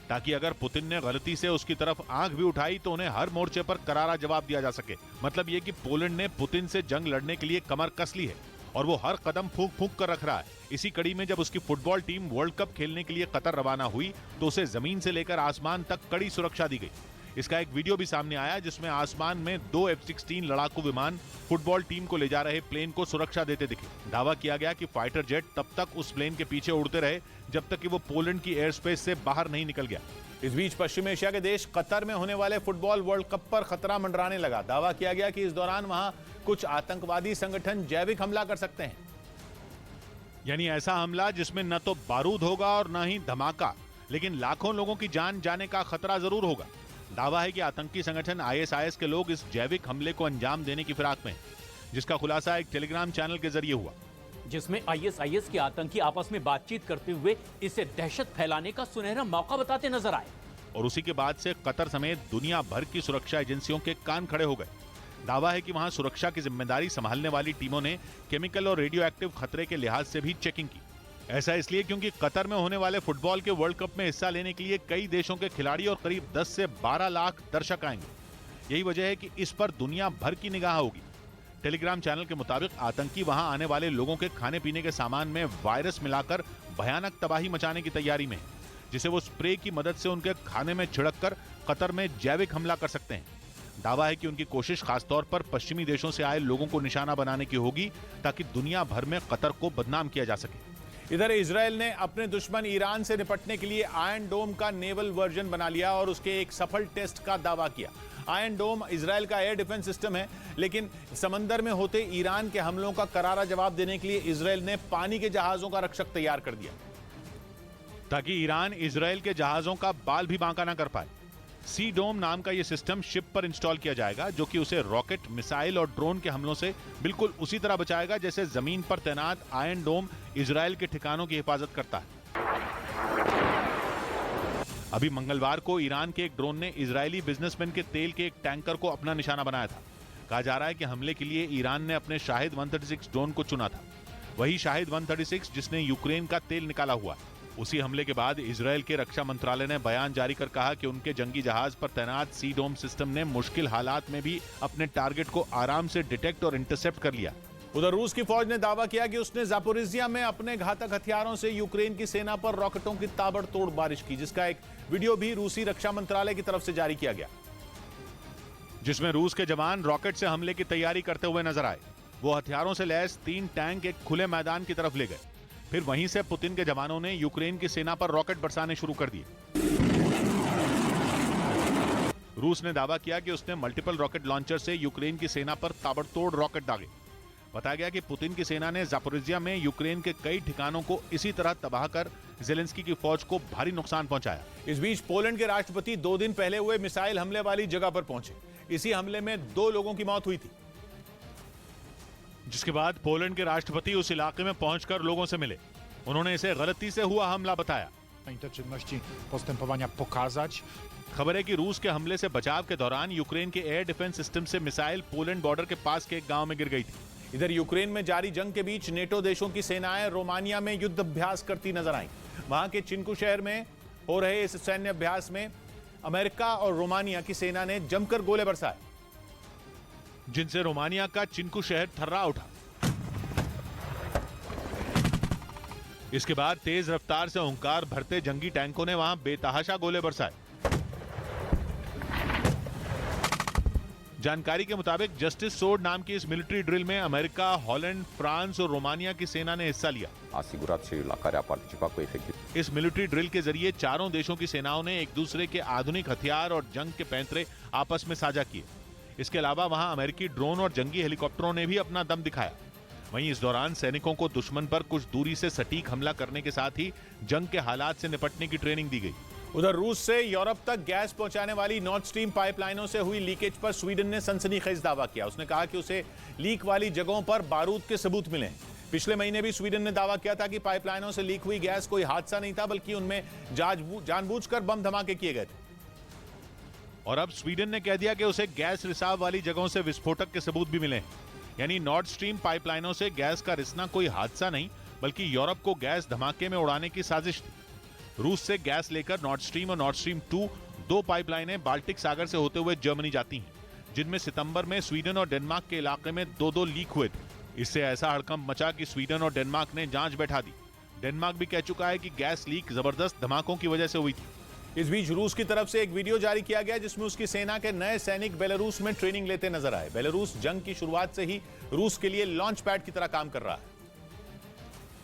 S1: ताकि अगर पुतिन ने गलती से उसकी तरफ आंख भी उठाई तो उन्हें हर मोर्चे पर करारा जवाब दिया जा सके। मतलब ये कि पोलैंड ने पुतिन से जंग लड़ने के लिए कमर कस ली है और वो हर कदम फूंक फूंक कर रख रहा है। इसी कड़ी में जब उसकी फुटबॉल टीम वर्ल्ड कप खेलने के लिए कतर रवाना हुई तो उसे जमीन से लेकर आसमान तक कड़ी सुरक्षा दी गई। इसका एक वीडियो भी सामने आया, जिसमें आसमान में 2 F-16 लड़ाकू विमान फुटबॉल टीम को ले जा रहे प्लेन को सुरक्षा देते दिखे। दावा किया गया कि फाइटर जेट तब तक उस प्लेन के पीछे उड़ते रहे जब तक कि वो पोलैंड की एयर स्पेस से बाहर नहीं निकल गया। इस बीच पश्चिम एशिया के देश कतर में होने वाले फुटबॉल वर्ल्ड कप पर खतरा मंडराने लगा। दावा किया गया कि इस दौरान वहां कुछ आतंकवादी संगठन जैविक हमला कर सकते हैं, यानी ऐसा हमला जिसमें न तो बारूद होगा और न ही धमाका, लेकिन लाखों लोगों की जान जाने का खतरा जरूर होगा। दावा है कि आतंकी संगठन ISIS के लोग इस जैविक हमले को अंजाम देने की फिराक में हैं, जिसका खुलासा एक टेलीग्राम चैनल के जरिए हुआ।
S5: जिसमें ISIS के आतंकी आपस में बातचीत करते हुए इसे दहशत फैलाने का सुनहरा मौका बताते नजर आए।
S1: और उसी के बाद से कतर समेत दुनिया भर की सुरक्षा एजेंसियों के कान खड़े हो गए। दावा है कि वहां सुरक्षा की जिम्मेदारी संभालने वाली टीमों ने केमिकल और रेडियो एक्टिव खतरे के लिहाज से भी चेकिंग की। ऐसा इसलिए क्योंकि कतर में होने वाले फुटबॉल के वर्ल्ड कप में हिस्सा लेने के लिए कई देशों के खिलाड़ी और करीब 10 से 12 लाख दर्शक आएंगे। यही वजह है कि इस पर दुनिया भर की निगाह होगी। टेलीग्राम चैनल के मुताबिक आतंकी वहां आने वाले लोगों के खाने पीने के सामान में वायरस मिलाकर भयानक तबाही मचाने की तैयारी में है, जिसे वो स्प्रे की मदद से उनके खाने में छिड़ककर कतर में जैविक हमला कर सकते हैं। दावा है कि उनकी कोशिश खासतौर पर पश्चिमी देशों से आए लोगों को निशाना बनाने की होगी ताकि दुनिया भर में कतर को बदनाम किया जा सके। इधर इजराइल ने अपने दुश्मन ईरान से निपटने के लिए आयरन डोम का नेवल वर्जन बना लिया और उसके एक सफल टेस्ट का दावा किया। आयरन डोम इजराइल का एयर डिफेंस सिस्टम है, लेकिन समंदर में होते ईरान के हमलों का करारा जवाब देने के लिए इजराइल ने पानी के जहाजों का रक्षक तैयार कर दिया ताकि ईरान इजराइल के जहाजों का बाल भी बांका ना कर पाए। सी डोम नाम का यह सिस्टम शिप पर इंस्टॉल किया जाएगा, जो कि उसे रॉकेट, मिसाइल और ड्रोन के हमलों से बिल्कुल उसी तरह बचाएगा जैसे जमीन पर तैनात आयरन डोम इजराइल के ठिकानों की हिफाजत करता है। अभी मंगलवार को ईरान के एक ड्रोन ने इजरायली बिजनेसमैन के तेल के एक टैंकर को अपना निशाना बनाया था। कहा जा रहा है कि हमले के लिए ईरान ने अपने शाहिद 136 ड्रोन को चुना था, वही शाहिद 136 जिसने यूक्रेन का तेल निकाला हुआ है। उसी हमले के बाद इजराइल के रक्षा मंत्रालय ने बयान जारी कर कहा कि उनके जंगी जहाज पर तैनात सी डोम सिस्टम ने मुश्किल हालात में भी अपने टारगेट को आराम से डिटेक्ट और इंटरसेप्ट कर लिया। उधर रूस की फौज ने दावा किया कि उसने जापोरिजिया में अपने घातक हथियारों से यूक्रेन की सेना पर रॉकेटों की ताबड़तोड़ बारिश की, जिसका एक वीडियो भी रूसी रक्षा मंत्रालय की तरफ से जारी किया गया, जिसमें रूस के जवान रॉकेट से हमले की तैयारी करते हुए नजर आए। वो हथियारों से लैस 3 टैंक एक खुले मैदान की तरफ ले गए। फिर वहीं से पुतिन के जवानों ने यूक्रेन की सेना पर रॉकेट बरसाने शुरू कर दिए। रूस ने दावा किया कि उसने मल्टीपल रॉकेट लॉन्चर से यूक्रेन की सेना पर ताबड़तोड़ रॉकेट दागे। बताया गया कि पुतिन की सेना ने जापोरिजिया में यूक्रेन के कई ठिकानों को इसी तरह तबाह कर जेलेंस्की की फौज को भारी नुकसान पहुंचाया। इस बीच पोलैंड के राष्ट्रपति 2 दिन पहले हुए मिसाइल हमले वाली जगह पर पहुंचे। इसी हमले में 2 लोगों की मौत हुई थी, जिसके बाद पोलैंड के राष्ट्रपति उस इलाके में पहुंचकर लोगों से मिले। उन्होंने इसे गलती से हुआ हमला बताया।
S7: te czynności postępowania pokazać.
S1: खबर है कि रूस के हमले से बचाव के दौरान यूक्रेन के एयर डिफेंस सिस्टम से मिसाइल पोलैंड बॉर्डर के पास के एक गांव में गिर गई थी। इधर यूक्रेन में जारी जंग के बीच नेटो देशों की सेनाएं रोमानिया में युद्ध अभ्यास करती नजर आईं। वहां के चिनको शहर में हो रहे इस सैन्य अभ्यास में अमेरिका और रोमानिया की सेना ने जमकर गोले बरसाए, जिनसे रोमानिया का चिनको शहर थर्रा उठा। इसके बाद तेज रफ्तार से हुंकार भरते जंगी टैंकों ने वहां बेतहाशा गोले बरसाए। जानकारी के मुताबिक जस्टिस सोर्ड नाम की इस मिलिट्री ड्रिल में अमेरिका, हॉलैंड, फ्रांस और रोमानिया की सेना ने हिस्सा लिया।
S8: Asigurați la care a participat cu efectiv.
S1: इस मिलिट्री ड्रिल के जरिए चारों देशों की सेनाओं ने एक दूसरे के आधुनिक हथियार और जंग के पैंतरे आपस में साझा किए। इसके अलावा वहां अमेरिकी ड्रोन और जंगी हेलीकॉप्टरों ने भी अपना दम दिखाया। वहीं इस दौरान सैनिकों को दुश्मन पर कुछ दूरी से सटीक हमला करने के साथ ही जंग के हालात से निपटने की ट्रेनिंग दी गई। उधर रूस से यूरोप तक गैस पहुंचाने वाली नॉर्थ स्ट्रीम पाइपलाइनों से हुई लीकेज पर स्वीडन ने सनसनीखेज दावा किया। उसने कहा कि उसे लीक वाली जगहों पर बारूद के सबूत मिले हैं। पिछले महीने भी स्वीडन ने दावा किया था कि पाइपलाइनों से लीक हुई गैस कोई हादसा नहीं था, बल्कि उनमें जानबूझकर बम धमाके किए गए थे। और अब स्वीडन ने कह दिया कि उसे गैस रिसाव वाली जगहों से विस्फोटक के सबूत भी मिले हैं। यानी नॉर्थ स्ट्रीम पाइपलाइनों से गैस का रिसना कोई हादसा नहीं, बल्कि यूरोप को गैस धमाके में उड़ाने की साजिश थी। रूस से गैस लेकर नॉर्थ स्ट्रीम और नॉर्थ स्ट्रीम 2 2 पाइपलाइनें बाल्टिक सागर से होते हुए जर्मनी जाती हैं, जिनमें सितंबर में स्वीडन और डेनमार्क के इलाके में 2-2 लीक हुए थे। इससे ऐसा हड़कंप मचा कि स्वीडन और डेनमार्क ने जांच बैठा दी। डेनमार्क भी कह चुका है कि गैस लीक जबरदस्त धमाकों की वजह से हुई थी। इस बीच रूस की तरफ से एक वीडियो जारी किया गया जिसमें उसकी सेना के नए सैनिक बेलारूस में ट्रेनिंग लेते नजर आए। बेलारूस जंग की शुरुआत से ही रूस के लिए लॉन्च पैड की तरह काम कर रहा है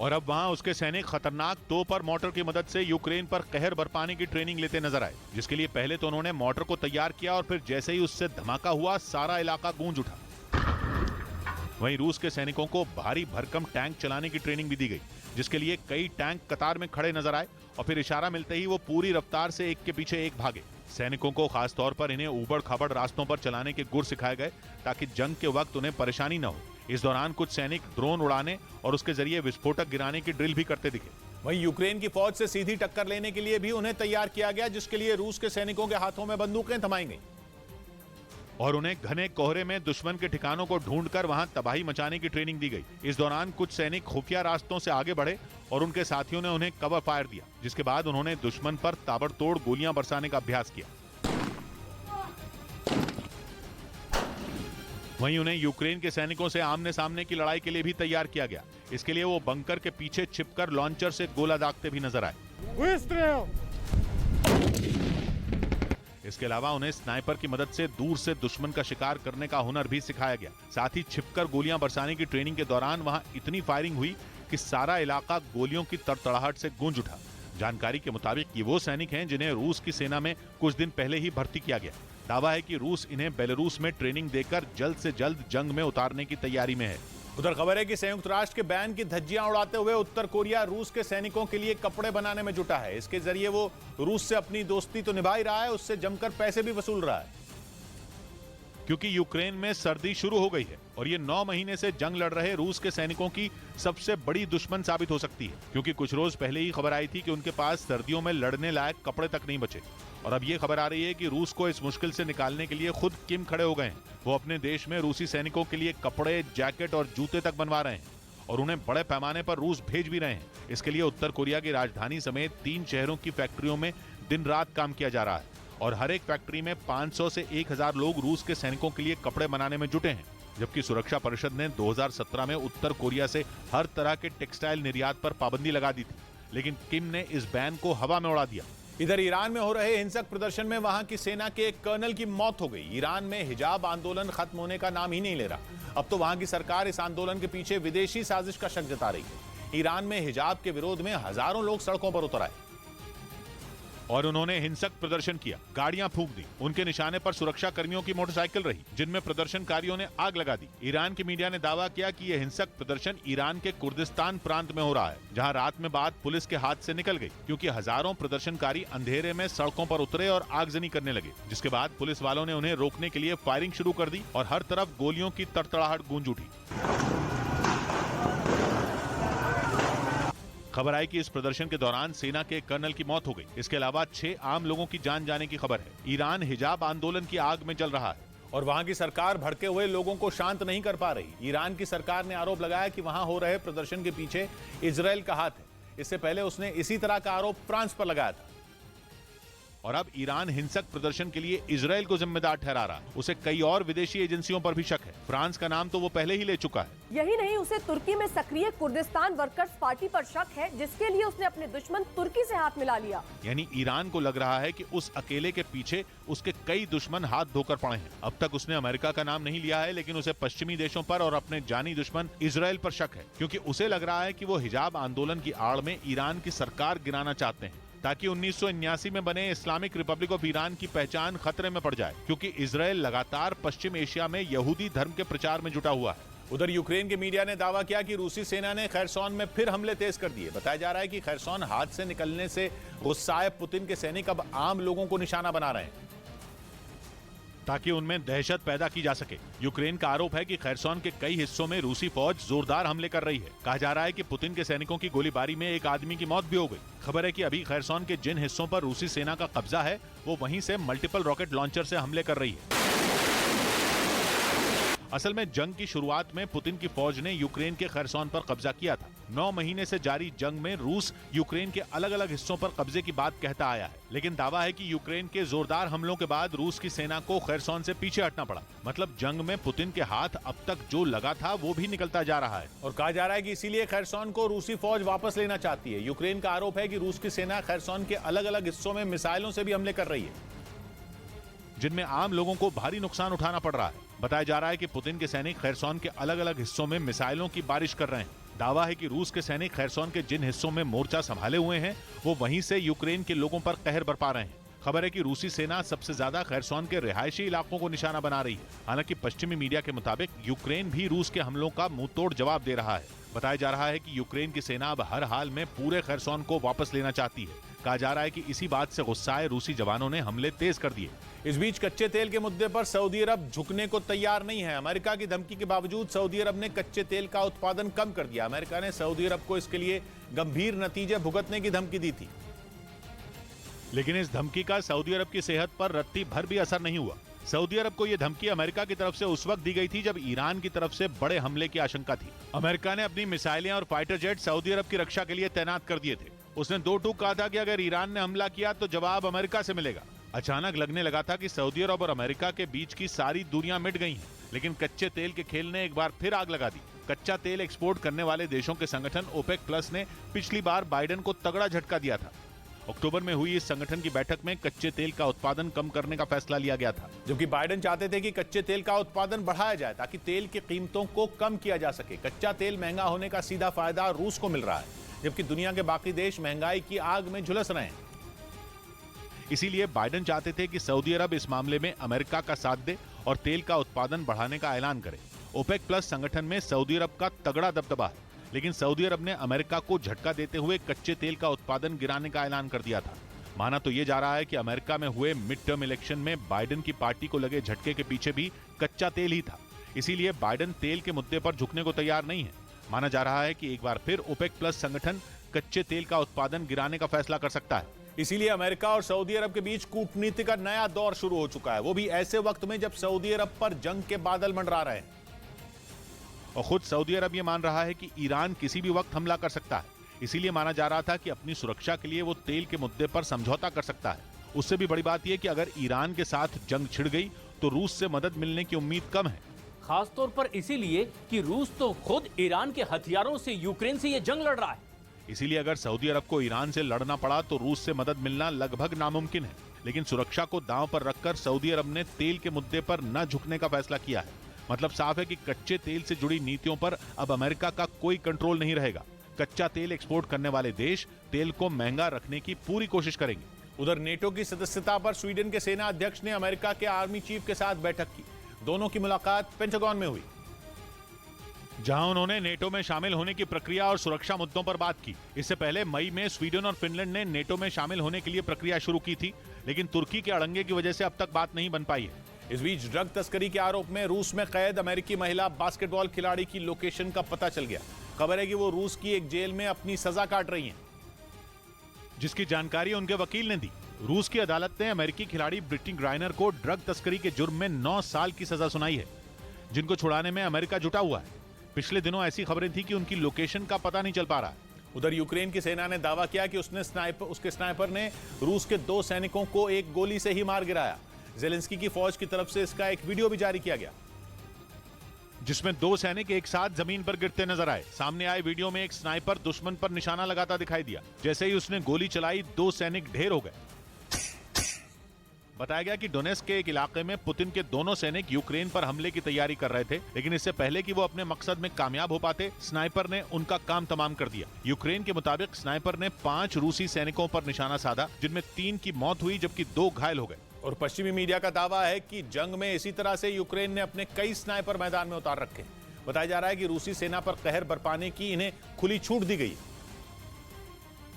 S1: और अब वहां उसके सैनिक खतरनाक तोप और मोटर की मदद से यूक्रेन पर कहर बरपाने की ट्रेनिंग लेते नजर आए, जिसके लिए पहले तो उन्होंने मोटर को तैयार किया और फिर जैसे ही उससे धमाका हुआ सारा इलाका गूंज उठा। वहीं रूस के सैनिकों को भारी भरकम टैंक चलाने की ट्रेनिंग भी दी गई, जिसके लिए कई टैंक कतार में खड़े नजर आए और फिर इशारा मिलते ही वो पूरी रफ्तार से एक के पीछे एक भागे। सैनिकों को खासतौर पर इन्हें ऊबड़ खाबड़ रास्तों पर चलाने के गुर सिखाए गए ताकि जंग के वक्त उन्हें परेशानी न हो। इस दौरान कुछ सैनिक ड्रोन उड़ाने और उसके जरिए विस्फोटक गिराने की ड्रिल भी करते दिखे। वहीं यूक्रेन की फौज से सीधी टक्कर लेने के लिए भी उन्हें तैयार किया गया, जिसके लिए रूस के सैनिकों के हाथों में बंदूकें थमाई गईं और उन्हें घने कोहरे में दुश्मन के ठिकानों को ढूंढकर वहां तबाही मचाने की ट्रेनिंग दी गई। इस दौरान कुछ सैनिक खुफिया रास्तों से आगे बढ़े और उनके साथियों ने उन्हें कवर फायर दिया, जिसके बाद उन्होंने दुश्मन पर ताबड़तोड़ गोलियां बरसाने का अभ्यास किया। वहीं उन्हें यूक्रेन के सैनिकों से आमने सामने की लड़ाई के लिए भी तैयार किया गया। इसके लिए वो बंकर के पीछे छिपकर लॉन्चर से गोला दागते भी नजर आए। इसके अलावा उन्हें स्नाइपर की मदद से दूर से दुश्मन का शिकार करने का हुनर भी सिखाया गया। साथ ही छिपकर गोलियां बरसाने की ट्रेनिंग के दौरान वहां इतनी फायरिंग हुई कि सारा इलाका गोलियों की तड़तड़ाहट से गूंज उठा। जानकारी के मुताबिक ये वो सैनिक हैं जिन्हें रूस की सेना में कुछ दिन पहले ही भर्ती किया गया। दावा है कि रूस इन्हें बेलारूस में ट्रेनिंग देकर जल्द से जल्द जंग में उतारने की तैयारी में है। उधर खबर है कि संयुक्त राष्ट्र के बैन की धज्जियां उड़ाते हुए उत्तर कोरिया रूस के सैनिकों के लिए कपड़े बनाने में जुटा है। इसके जरिए वो रूस से अपनी दोस्ती तो निभा ही रहा है, उससे जमकर पैसे भी वसूल रहा है। क्योंकि यूक्रेन में सर्दी शुरू हो गई है और ये 9 महीने से जंग लड़ रहे रूस के सैनिकों की सबसे बड़ी दुश्मन साबित हो सकती है। क्योंकि कुछ रोज पहले ही खबर आई थी कि उनके पास सर्दियों में लड़ने लायक कपड़े तक नहीं बचे और अब ये खबर आ रही है कि रूस को इस मुश्किल से निकालने के लिए खुद किम खड़े हो गए हैं। वो अपने देश में रूसी सैनिकों के लिए कपड़े, जैकेट और जूते तक बनवा रहे हैं और उन्हें बड़े पैमाने पर रूस भेज भी रहे हैं। इसके लिए उत्तर कोरिया की राजधानी समेत 3 शहरों की फैक्ट्रियों में दिन रात काम किया जा रहा है और हर एक फैक्ट्री में 500 से 1000 लोग रूस के सैनिकों के लिए कपड़े बनाने में जुटे हैं। जबकि सुरक्षा परिषद ने 2017 में उत्तर कोरिया से हर तरह के टेक्सटाइल निर्यात पर पाबंदी लगा दी थी, लेकिन किम ने इस बैन को हवा में उड़ा दिया। इधर ईरान में हो रहे हिंसक प्रदर्शन में वहां की सेना के एक कर्नल की मौत हो गई। ईरान में हिजाब आंदोलन खत्म होने का नाम ही नहीं ले रहा। अब तो वहां की सरकार इस आंदोलन के पीछे विदेशी साजिश का शक जता रही है। ईरान में हिजाब के विरोध में हजारों लोग सड़कों पर उतर आए और उन्होंने हिंसक प्रदर्शन किया, गाड़ियां फूंक दी। उनके निशाने पर सुरक्षा कर्मियों की मोटरसाइकिल रही, जिनमें प्रदर्शनकारियों ने आग लगा दी। ईरान की मीडिया ने दावा किया कि यह हिंसक प्रदर्शन ईरान के कुर्दिस्तान प्रांत में हो रहा है, जहां रात में बात पुलिस के हाथ से निकल गई, क्योंकि हजारों प्रदर्शनकारी अंधेरे में सड़कों पर उतरे और आगजनी करने लगे। जिसके बाद पुलिस वालों ने उन्हें रोकने के लिए फायरिंग शुरू कर दी और हर तरफ गोलियों की तड़तड़ाहट गूंज उठी। खबर आई कि इस प्रदर्शन के दौरान सेना के कर्नल की मौत हो गई। इसके अलावा 6 आम लोगों की जान जाने की खबर है। ईरान हिजाब आंदोलन की आग में जल रहा है और वहां की सरकार भड़के हुए लोगों को शांत नहीं कर पा रही। ईरान की सरकार ने आरोप लगाया कि वहां हो रहे प्रदर्शन के पीछे इजराइल का हाथ है। इससे पहले उसने इसी तरह का आरोप फ्रांस पर लगाया था और अब ईरान हिंसक प्रदर्शन के लिए इजराइल को जिम्मेदार ठहरा रहा है। उसे कई और विदेशी एजेंसियों पर भी शक है। फ्रांस का नाम तो वो पहले ही ले चुका है।
S9: यही नहीं, उसे तुर्की में सक्रिय कुर्दिस्तान वर्कर्स पार्टी पर शक है, जिसके लिए उसने अपने दुश्मन तुर्की से हाथ मिला लिया।
S1: यानी ईरान को लग रहा है कि उस अकेले के पीछे उसके कई दुश्मन हाथ धोकर पड़े हैं। अब तक उसने अमेरिका का नाम नहीं लिया है, लेकिन उसे पश्चिमी देशों पर और अपने जानी दुश्मन इजराइल पर शक है, क्योंकि उसे लग रहा है कि वो हिजाब आंदोलन की आड़ में ईरान की सरकार गिराना चाहते हैं, ताकि 1979 में बने इस्लामिक रिपब्लिक ऑफ ईरान की पहचान खतरे में पड़ जाए, क्योंकि इजराइल लगातार पश्चिम एशिया में यहूदी धर्म के प्रचार में जुटा हुआ है। उधर यूक्रेन के मीडिया ने दावा किया कि रूसी सेना ने खैरसोन में फिर हमले तेज कर दिए। बताया जा रहा है कि खैरसोन हाथ से निकलने से गुस्साए पुतिन के सैनिक अब आम लोगों को निशाना बना रहे हैं, ताकि उनमें दहशत पैदा की जा सके। यूक्रेन का आरोप है कि खैरसोन के कई हिस्सों में रूसी फौज जोरदार हमले कर रही है। कहा जा रहा है कि पुतिन के सैनिकों की गोलीबारी में एक आदमी की मौत भी हो गई। खबर है कि अभी खैरसोन के जिन हिस्सों पर रूसी सेना का कब्जा है, वो वहीं से मल्टीपल रॉकेट लॉन्चर से हमले कर रही है। असल में जंग की शुरुआत में पुतिन की फौज ने यूक्रेन के खैरसोन पर कब्जा किया था। 9 महीने से जारी जंग में रूस यूक्रेन के अलग अलग हिस्सों पर कब्जे की बात कहता आया है, लेकिन दावा है कि यूक्रेन के जोरदार हमलों के बाद रूस की सेना को खैरसोन से पीछे हटना पड़ा। मतलब जंग में पुतिन के हाथ अब तक जो लगा था वो भी निकलता जा रहा है और कहा जा रहा है कि इसीलिए खैरसोन को रूसी फौज वापस लेना चाहती है। यूक्रेन का आरोप है कि रूस की सेना खैरसोन के अलग अलग हिस्सों में मिसाइलों से भी हमले कर रही है, जिनमें आम लोगों को भारी नुकसान उठाना पड़ रहा है। बताया जा रहा है कि पुतिन के सैनिक खैरसोन के अलग अलग हिस्सों में मिसाइलों की बारिश कर रहे हैं। दावा है कि रूस के सैनिक खैरसोन के जिन हिस्सों में मोर्चा संभाले हुए हैं, वो वहीं से यूक्रेन के लोगों पर कहर बरपा रहे हैं। खबर है कि रूसी सेना सबसे ज्यादा खैरसॉन के रिहायशी इलाकों को निशाना बना रही है। हालांकि पश्चिमी मीडिया के मुताबिक यूक्रेन भी रूस के हमलों का मुंहतोड़ जवाब दे रहा है। बताया जा रहा है कि यूक्रेन की सेना अब हर हाल में पूरे खैरसॉन को वापस लेना चाहती है। कहा जा रहा है कि इसी बात से गुस्साए रूसी जवानों ने हमले तेज कर दिए। इस बीच कच्चे तेल के मुद्दे पर सऊदी अरब झुकने को तैयार नहीं है। अमेरिका की धमकी के बावजूद सऊदी अरब ने कच्चे तेल का उत्पादन कम कर दिया। अमेरिका ने सऊदी अरब को इसके लिए गंभीर नतीजे भुगतने की धमकी दी थी, लेकिन इस धमकी का सऊदी अरब की सेहत पर रत्ती भर भी असर नहीं हुआ। सऊदी अरब को यह धमकी अमेरिका की तरफ से उस वक्त दी गई थी जब ईरान की तरफ से बड़े हमले की आशंका थी। अमेरिका ने अपनी मिसाइलें और फाइटर जेट सऊदी अरब की रक्षा के लिए तैनात कर दिए थे। उसने दो टूक कहा था कि अगर ईरान ने हमला किया तो जवाब अमेरिका से मिलेगा। अचानक लगने लगा था कि सऊदी अरब और अमेरिका के बीच की सारी दूरियां मिट गई हैं, लेकिन कच्चे तेल के खेल ने एक बार फिर आग लगा दी। कच्चा तेल एक्सपोर्ट करने वाले देशों के संगठन ओपेक प्लस ने पिछली बार बाइडेन को तगड़ा झटका दिया था। अक्टूबर में हुई इस संगठन की बैठक में कच्चे तेल का उत्पादन कम करने का फैसला लिया गया था, जबकि बाइडेन चाहते थे कि कच्चे तेल का उत्पादन बढ़ाया जाए ताकि तेल की कीमतों को कम किया जा सके। कच्चा तेल महंगा होने का सीधा फायदा रूस को मिल रहा है, जबकि दुनिया के बाकी देश महंगाई की आग में झुलस रहे हैं। इसीलिए बाइडेन चाहते थे कि सऊदी अरब इस मामले में अमेरिका का साथ दे और तेल का उत्पादन बढ़ाने का ऐलान करे। ओपेक प्लस संगठन में सऊदी अरब का तगड़ा दबदबा है, लेकिन सऊदी अरब ने अमेरिका को झटका देते हुए कच्चे तेल का उत्पादन गिराने का ऐलान कर दिया था। माना तो यह जा रहा है कि अमेरिका में हुए मिड टर्म इलेक्शन में बाइडेन की पार्टी को लगे झटके के पीछे भी कच्चा तेल ही था। इसीलिए बाइडेन तेल के मुद्दे पर झुकने को तैयार नहीं है। माना जा रहा है कि एक बार फिर ओपेक प्लस संगठन कच्चे तेल का उत्पादन गिराने का फैसला कर सकता है। इसीलिए अमेरिका और सऊदी अरब के बीच कूटनीति का नया दौर शुरू हो चुका है, वो भी ऐसे वक्त में जब सऊदी अरब पर जंग के बादल मंडरा रहे हैं। और खुद सऊदी अरब ये मान रहा है कि ईरान किसी भी वक्त हमला कर सकता है। इसीलिए माना जा रहा था कि अपनी सुरक्षा के लिए वो तेल के मुद्दे पर समझौता कर सकता है। उससे भी बड़ी बात यह कि अगर ईरान के साथ जंग छिड़ गई तो रूस से मदद मिलने की उम्मीद कम है,
S5: खासतौर पर इसीलिए कि रूस तो खुद ईरान के हथियारों से यूक्रेन से ये जंग लड़ रहा है।
S1: इसीलिए अगर सऊदी अरब को ईरान से लड़ना पड़ा तो रूस से मदद मिलना लगभग नामुमकिन है। लेकिन सुरक्षा को दांव पर रखकर सऊदी अरब ने तेल के मुद्दे पर न झुकने का फैसला किया है। मतलब साफ है कि कच्चे तेल से जुड़ी नीतियों पर अब अमेरिका का कोई कंट्रोल नहीं रहेगा। कच्चा तेल एक्सपोर्ट करने वाले देश तेल को महंगा रखने की पूरी कोशिश करेंगे। उधर नेटो की सदस्यता पर स्वीडन के सेना अध्यक्ष ने अमेरिका के आर्मी चीफ के साथ बैठक की। दोनों की मुलाकात पेंटागन में हुई, जहां उन्होंने नेटो में शामिल होने की प्रक्रिया और सुरक्षा मुद्दों पर बात की। इससे पहले मई में स्वीडन और फिनलैंड ने नेटो में शामिल होने के लिए प्रक्रिया शुरू की थी, लेकिन तुर्की के अड़ंगे की वजह से अब तक बात नहीं बन पाई है। इस बीच ड्रग तस्करी के आरोप में रूस में कैद अमेरिकी महिला बास्केटबॉल खिलाड़ी की लोकेशन का पता चल गया। खबर है कि वो रूस की एक जेल में अपनी सजा काट रही हैं, जिसकी जानकारी उनके वकील ने दी। रूस की अदालत ने अमेरिकी खिलाड़ी ब्रिटनी ग्राइनर को ड्रग तस्करी के जुर्म में 9 साल की सजा सुनाई है, जिनको छुड़ाने में अमेरिका जुटा हुआ है। पिछले दिनों ऐसी खबरें थी कि उनकी लोकेशन का पता नहीं चल पा रहा है। उधर यूक्रेन की सेना ने दावा किया कि उसके स्नाइपर ने रूस के 2 सैनिकों को एक गोली से ही मार गिराया। ज़ेलेंस्की की फौज की तरफ से इसका एक वीडियो भी जारी किया गया, जिसमें 2 सैनिक एक साथ जमीन पर गिरते नजर आए। सामने आए वीडियो में एक स्नाइपर दुश्मन पर निशाना लगाता दिखाई दिया। जैसे ही उसने गोली चलाई 2 सैनिक ढेर हो गए। बताया गया कि डोनेस्क के एक इलाके में पुतिन के दोनों सैनिक यूक्रेन पर हमले की तैयारी कर रहे थे, लेकिन इससे पहले कि वो अपने मकसद में कामयाब हो पाते, स्नाइपर ने उनका काम तमाम कर दिया। यूक्रेन के मुताबिक स्नाइपर ने 5 रूसी सैनिकों पर निशाना साधा, जिनमें 3 की मौत हुई जबकि 2 घायल हो गए। और पश्चिमी मीडिया का दावा है कि जंग में इसी तरह से यूक्रेन ने अपने कई स्नाइपर मैदान में उतार रखे। बताया जा रहा है कि रूसी सेना पर कहर बरपाने की इन्हें खुली छूट दी गई,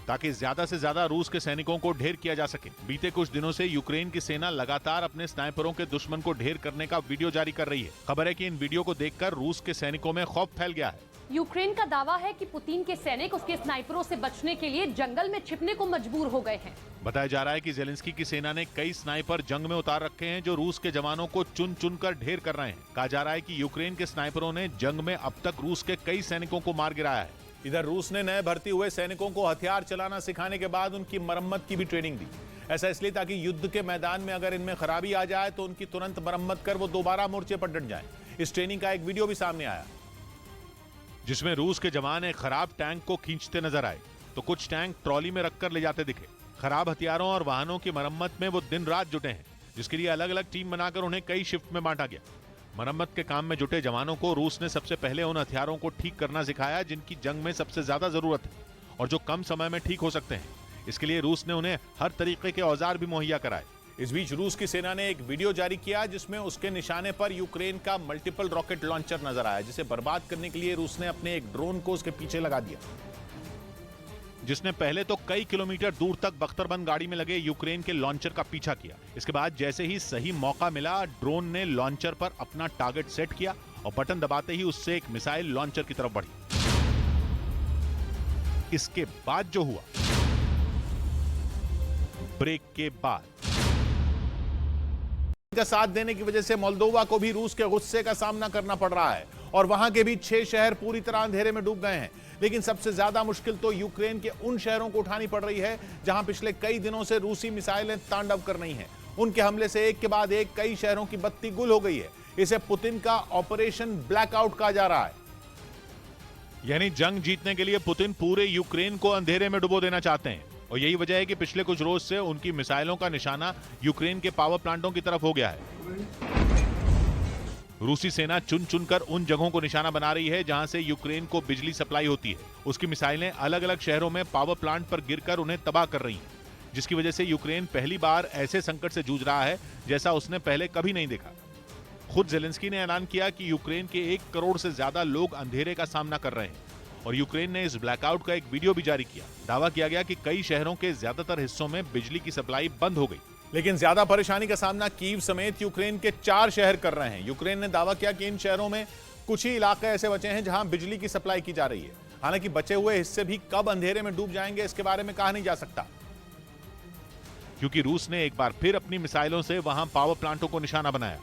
S1: ताकि ज्यादा से ज्यादा रूस के सैनिकों को ढेर किया जा सके। बीते कुछ दिनों से यूक्रेन की सेना लगातार अपने स्नाइपरों के दुश्मन को ढेर करने का वीडियो जारी कर रही है। खबर है कि इन वीडियो को देखकर रूस के सैनिकों में खौफ फैल गया है।
S4: यूक्रेन का दावा है कि पुतिन के सैनिक उसके स्नाइपरों से बचने के लिए जंगल में छिपने को मजबूर हो गए हैं।
S1: बताया जा रहा है कि ज़ेलेंस्की की सेना ने कई स्नाइपर जंग में उतार रखे हैं, जो रूस के जवानों को चुन चुन कर ढेर कर रहे हैं। कहा जा रहा है कि यूक्रेन के स्नाइपरों ने जंग में अब तक रूस के कई सैनिकों को मार गिराया है। इधर रूस ने नए भर्ती हुए सैनिकों को हथियार चलाना सिखाने के बाद उनकी मरम्मत की भी ट्रेनिंग दी। ऐसा इसलिए ताकि युद्ध के मैदान में अगर इनमें खराबी आ जाए तो उनकी तुरंत मरम्मत कर वो दोबारा मोर्चे पर डट जाएं। इस ट्रेनिंग का एक वीडियो भी सामने आया, जिसमें रूस के जवान एक खराब टैंक को खींचते नजर आए, तो कुछ टैंक ट्रॉली में रखकर ले जाते दिखे। खराब हथियारों और वाहनों की मरम्मत में वो दिन रात जुटे हैं, जिसके लिए अलग अलग टीम बनाकर उन्हें कई शिफ्ट में बांटा गया। मरम्मत के काम में जुटे जवानों को रूस ने सबसे पहले उन हथियारों को ठीक करना सिखाया जिनकी जंग में सबसे ज्यादा जरूरत है और जो कम समय में ठीक हो सकते हैं। इसके लिए रूस ने उन्हें हर तरीके के औजार भी मुहैया कराए। इस बीच रूस की सेना ने एक वीडियो जारी किया जिसमें उसके निशाने पर यूक्रेन का मल्टीपल रॉकेट लॉन्चर नजर आया, जिसे बर्बाद करने के लिए रूस ने अपने एक ड्रोन को उसके पीछे लगा दिया, जिसने पहले तो कई किलोमीटर दूर तक बख्तरबंद गाड़ी में लगे यूक्रेन के लॉन्चर का पीछा किया। इसके बाद जैसे ही सही मौका मिला, ड्रोन ने लॉन्चर पर अपना टारगेट सेट किया और बटन दबाते ही उससे एक मिसाइल लॉन्चर की तरफ बढ़ी। इसके बाद जो हुआ, ब्रेक के बाद का साथ देने की वजह से मोल्दोवा को भी रूस के गुस्से का सामना करना पड़ रहा है और वहां के भी 6 शहर पूरी तरह अंधेरे में डूब गए हैं। लेकिन सबसे ज्यादा मुश्किल तो यूक्रेन के उन शहरों को उठानी पड़ रही है जहां पिछले कई दिनों से रूसी मिसाइलें तांडव कर रही हैं। उनके हमले से एक के बाद एक कई शहरों की बत्ती गुल हो गई है। इसे पुतिन का ऑपरेशन ब्लैकआउट कहा जा रहा है। यानी जंग जीतने के लिए पुतिन पूरे यूक्रेन को अंधेरे में डुबो देना चाहते हैं और यही वजह है कि पिछले कुछ रोज से उनकी मिसाइलों का निशाना यूक्रेन के पावर प्लांटों की तरफ हो गया है। रूसी सेना चुन चुनकर उन जगहों को निशाना बना रही है जहां से यूक्रेन को बिजली सप्लाई होती है। उसकी मिसाइलें अलग अलग शहरों में पावर प्लांट पर गिरकर उन्हें तबाह कर रही हैं, जिसकी वजह से यूक्रेन पहली बार ऐसे संकट से जूझ रहा है जैसा उसने पहले कभी नहीं देखा। खुद जेलेंस्की ने ऐलान किया कि यूक्रेन के 1 करोड़ से ज्यादा लोग अंधेरे का सामना कर रहे हैं और यूक्रेन ने इस ब्लैकआउट का एक वीडियो भी जारी किया। दावा किया गया कि कई शहरों के ज्यादातर हिस्सों में बिजली की सप्लाई बंद हो गई। लेकिन ज्यादा परेशानी का सामना कीव समेत यूक्रेन के 4 शहर कर रहे हैं। यूक्रेन ने दावा किया कि इन शहरों में कुछ ही इलाके ऐसे बचे हैं जहां बिजली की सप्लाई की जा रही है। हालांकि बचे हुए हिस्से भी कब अंधेरे में डूब जाएंगे इसके बारे में कहा नहीं जा सकता, क्योंकि रूस ने एक बार फिर अपनी मिसाइलों से वहां पावर प्लांटों को निशाना बनाया।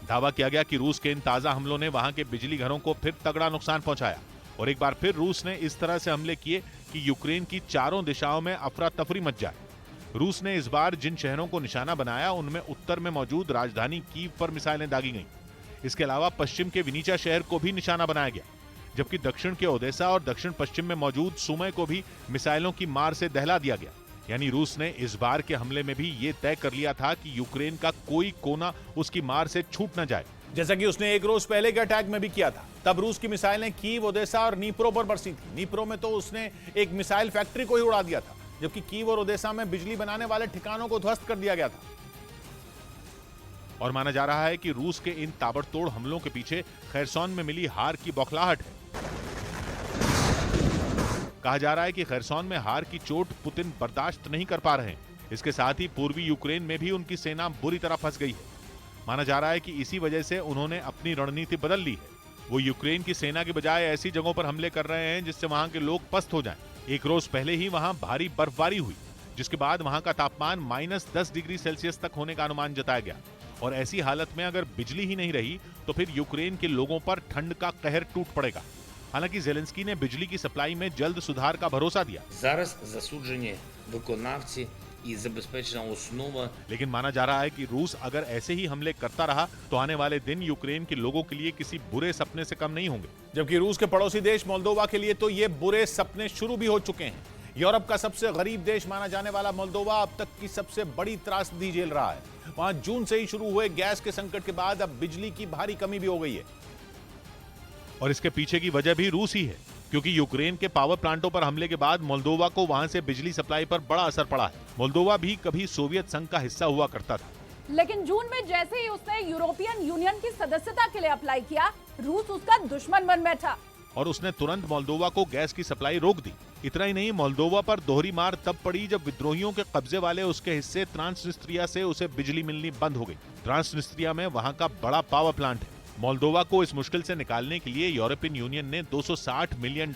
S1: दावा किया गया कि रूस के इन ताजा हमलों ने वहां के बिजली घरों को फिर तगड़ा नुकसान पहुंचाया और एक बार फिर रूस ने इस तरह से हमले किए कि यूक्रेन की चारों दिशाओं में अफरा तफरी मच जाए। रूस ने इस बार जिन शहरों को निशाना बनाया उनमें उत्तर में मौजूद राजधानी कीव पर मिसाइलें दागी गईं। इसके अलावा पश्चिम के विनीचा शहर को भी निशाना बनाया गया, जबकि दक्षिण के ओदेसा और दक्षिण पश्चिम में मौजूद सुमय को भी मिसाइलों की मार से दहला दिया गया। यानी रूस ने इस बार के हमले में भी ये तय कर लिया था कि यूक्रेन का कोई कोना उसकी मार से छूट न जाए, जैसा कि उसने 1 रोज पहले के अटैक में भी किया था। तब रूस की मिसाइलें कीव, ओदेसा और नीप्रो पर बरसी थी। नीप्रो में तो उसने एक मिसाइल फैक्ट्री को ही उड़ा दिया था, जबकि कीव और ओदेसा में बिजली बनाने वाले ठिकानों को ध्वस्त कर दिया गया था। और माना जा रहा है कि रूस के इन ताबड़तोड़ हमलों के पीछे खैरसॉन में मिली हार की बौखलाहट है। कहा जा रहा है कि खैरसॉन में हार की चोट पुतिन बर्दाश्त नहीं कर पा रहे हैं। इसके साथ ही पूर्वी यूक्रेन में भी उनकी सेना बुरी तरह फंस गई है। माना जा रहा है कि इसी वजह से उन्होंने अपनी रणनीति बदल ली है। वो यूक्रेन की सेना के बजाय ऐसी जगहों पर हमले कर रहे हैं जिससे वहां के लोग पस्त हो जाएं। 1 रोज पहले ही वहां भारी बर्फबारी हुई, जिसके बाद वहां का तापमान -10 डिग्री सेल्सियस तक होने का अनुमान जताया गया। और ऐसी हालत में अगर बिजली ही नहीं रही तो फिर यूक्रेन के लोगों पर ठंड का कहर टूट पड़ेगा। हालांकि जेलेंस्की ने बिजली की सप्लाई में जल्द सुधार का भरोसा दिया।
S2: Зараз засуджені виконавці і забезпечена основа.
S1: लेकिन माना जा रहा है कि रूस अगर ऐसे ही हमले करता रहा तो आने वाले दिन यूक्रेन के लोगों के लिए किसी बुरे सपने से कम नहीं होंगे। जबकि रूस के पड़ोसी देश मोल्दोवा के लिए तो ये बुरे सपने शुरू भी हो चुके हैं। यूरोप का सबसे गरीब देश माना जाने वाला मोल्दोवा अब तक की सबसे बड़ी त्रासदी झेल रहा है। वहां जून से ही शुरू हुए गैस के संकट के बाद अब बिजली की भारी कमी भी हो गई है और इसके पीछे की वजह भी रूस ही है, क्योंकि यूक्रेन के पावर प्लांटों पर हमले के बाद मोल्दोवा को वहां से बिजली सप्लाई पर बड़ा असर पड़ा है। मोल्दोवा भी कभी सोवियत संघ का हिस्सा हुआ करता था,
S3: लेकिन जून में जैसे ही उसने यूरोपियन यूनियन की सदस्यता के लिए अप्लाई किया, रूस उसका दुश्मन बन बैठा
S1: और उसने तुरंत मोल्दोवा को गैस की सप्लाई रोक दी। इतना ही नहीं, मोल्दोवा पर दोहरी मार तब पड़ी जब विद्रोहियों के कब्जे वाले उसके हिस्से ट्रांसनिस्ट्रिया से उसे बिजली मिलनी बंद हो गई। ट्रांसनिस्ट्रिया में वहां का बड़ा पावर प्लांट है। मोल्दोवा को इस मुश्किल से निकालने के लिए यूरोपियन यूनियन ने $260 मिलियन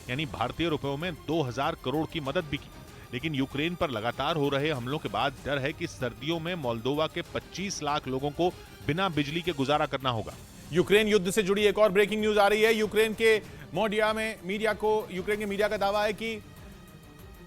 S1: यानी भारतीय रुपयों में 2000 करोड़ की मदद भी की। लेकिन यूक्रेन पर लगातार हो रहे हमलों के बाद डर है कि सर्दियों में मोल्दोवा के 25 लाख लोगों को बिना बिजली के गुजारा करना होगा। यूक्रेन युद्ध से जुड़ी एक और ब्रेकिंग न्यूज आ रही है। यूक्रेन के मीडिया का दावा है कि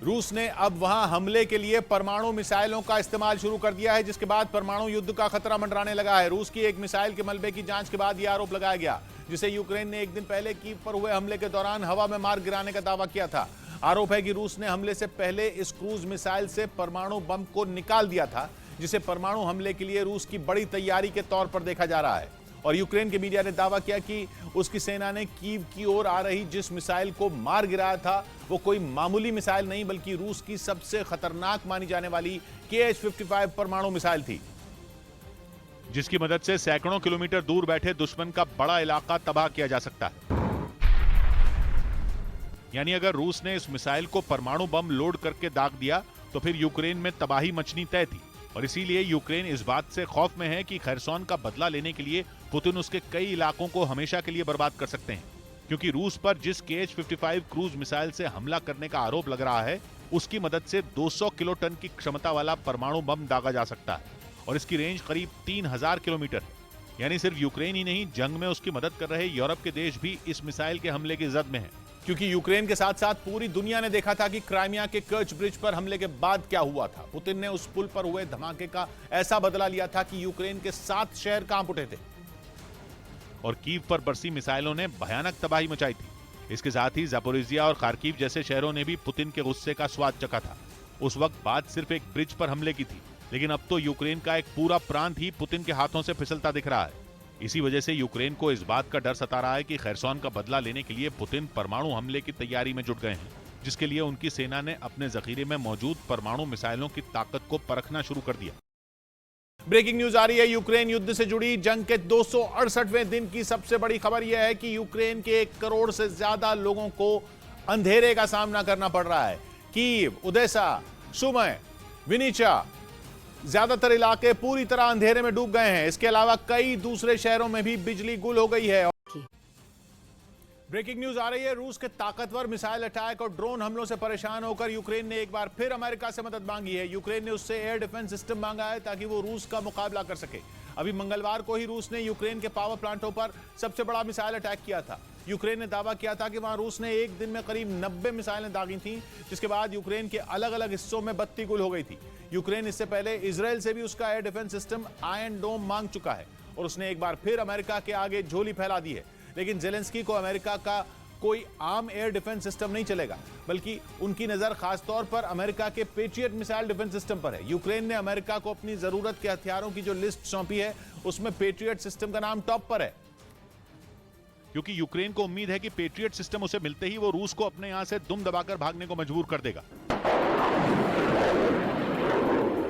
S1: रूस ने अब वहां हमले के लिए परमाणु मिसाइलों का इस्तेमाल शुरू कर दिया है, जिसके बाद परमाणु युद्ध का खतरा मंडराने लगा है। रूस की एक मिसाइल के मलबे की जांच के बाद यह आरोप लगाया गया, जिसे यूक्रेन ने एक दिन पहले कीव पर हुए हमले के दौरान हवा में मार गिराने का दावा किया था। आरोप है कि रूस ने हमले से पहले इस क्रूज मिसाइल से परमाणु बम को निकाल दिया था, जिसे परमाणु हमले के लिए रूस की बड़ी तैयारी के तौर पर देखा जा रहा है। और यूक्रेन के मीडिया ने दावा किया कि उसकी सेना ने कीव की ओर आ रही जिस मिसाइल को मार गिराया था वो कोई मामूली मिसाइल नहीं बल्कि रूस की सबसे खतरनाक मानी जाने वाली KH-55 परमाणु मिसाइल थी, जिसकी मदद से सैकड़ों किलोमीटर दूर बैठे दुश्मन का बड़ा इलाका तबाह किया जा सकता है। यानी अगर रूस ने इस मिसाइल को परमाणु बम लोड करके दाग दिया तो फिर यूक्रेन में तबाही मचनी तय थी और इसीलिए यूक्रेन इस बात से खौफ में है कि खैरसोन का बदला लेने के लिए पुतिन उसके कई इलाकों को हमेशा के लिए बर्बाद कर सकते हैं, क्योंकि रूस पर जिस KH-55 क्रूज मिसाइल से हमला करने का आरोप लग रहा है उसकी मदद से 200 किलोटन की क्षमता वाला परमाणु बम दागा जा सकता है और इसकी रेंज करीब 3000 किलोमीटर है। यानी सिर्फ यूक्रेन ही नहीं, जंग में उसकी मदद कर रहे यूरोप के देश भी इस मिसाइल के हमले की जद में हैं, क्योंकि यूक्रेन के साथ साथ पूरी दुनिया ने देखा था कि क्राइमिया के कर्च ब्रिज पर हमले के बाद क्या हुआ था। पुतिन ने उस पुल पर हुए धमाके का ऐसा बदला लिया था कि यूक्रेन के 7 शहर कांप उठे थे और कीव पर बरसी मिसाइलों ने भयानक तबाही मचाई थी। इसके साथ ही जापोरिजिया और खार्किव जैसे शहरों ने भी पुतिन के गुस्से का स्वाद चखा था। उस वक्त बात सिर्फ एक ब्रिज पर हमले की थी, लेकिन अब तो यूक्रेन का एक पूरा प्रांत ही पुतिन के हाथों से फिसलता दिख रहा है। इसी वजह से यूक्रेन को इस बात का डर सता रहा है कि खैरसोन का बदला लेने के लिए पुतिन परमाणु हमले की तैयारी में जुट गए हैं, जिसके लिए उनकी सेना ने अपने जखीरे में मौजूद परमाणु मिसाइलों की ताकत को परखना शुरू कर दिया। ब्रेकिंग न्यूज आ रही है यूक्रेन युद्ध से जुड़ी। जंग के 268वें दिन की सबसे बड़ी खबर यह है कि यूक्रेन के 1 करोड़ से ज्यादा लोगों को अंधेरे का सामना करना पड़ रहा है। कीव, ओडेसा, सुमी, विनिचा ज्यादातर इलाके पूरी तरह अंधेरे में डूब गए हैं। इसके अलावा कई दूसरे शहरों में भी बिजली गुल हो गई है। ब्रेकिंग न्यूज आ रही है, रूस के ताकतवर मिसाइल अटैक और ड्रोन हमलों से परेशान होकर यूक्रेन ने एक बार फिर अमेरिका से मदद मांगी है। यूक्रेन ने उससे एयर डिफेंस सिस्टम मांगा है ताकि वो रूस का मुकाबला कर सके। अभी मंगलवार को ही रूस ने यूक्रेन के पावर प्लांटों पर सबसे बड़ा मिसाइल अटैक किया था। यूक्रेन ने दावा किया था कि वहां रूस ने एक दिन में करीब 90 मिसाइलें दागी थीं, जिसके बाद यूक्रेन के अलग अलग हिस्सों में बत्ती गुल हो गई थी। यूक्रेन इससे पहले इजराइल से भी उसका एयर डिफेंस सिस्टम आयरन डोम मांग चुका है और उसने एक बार फिर अमेरिका के आगे झोली फैला दी है। लेकिन जेलेंस्की को अमेरिका का कोई आम एयर डिफेंस सिस्टम नहीं चलेगा, बल्कि उनकी नजर खासतौर पर अमेरिका के पेट्रियट मिसाइल डिफेंस सिस्टम पर है। यूक्रेन ने अमेरिका को अपनी जरूरत के हथियारों की जो लिस्ट सौंपी है उसमें पेट्रियट सिस्टम का नाम टॉप पर है, क्योंकि यूक्रेन को उम्मीद है कि पेट्रियट सिस्टम उसे मिलते ही वो रूस को अपने यहां से दुम दबाकर भागने को मजबूर कर देगा।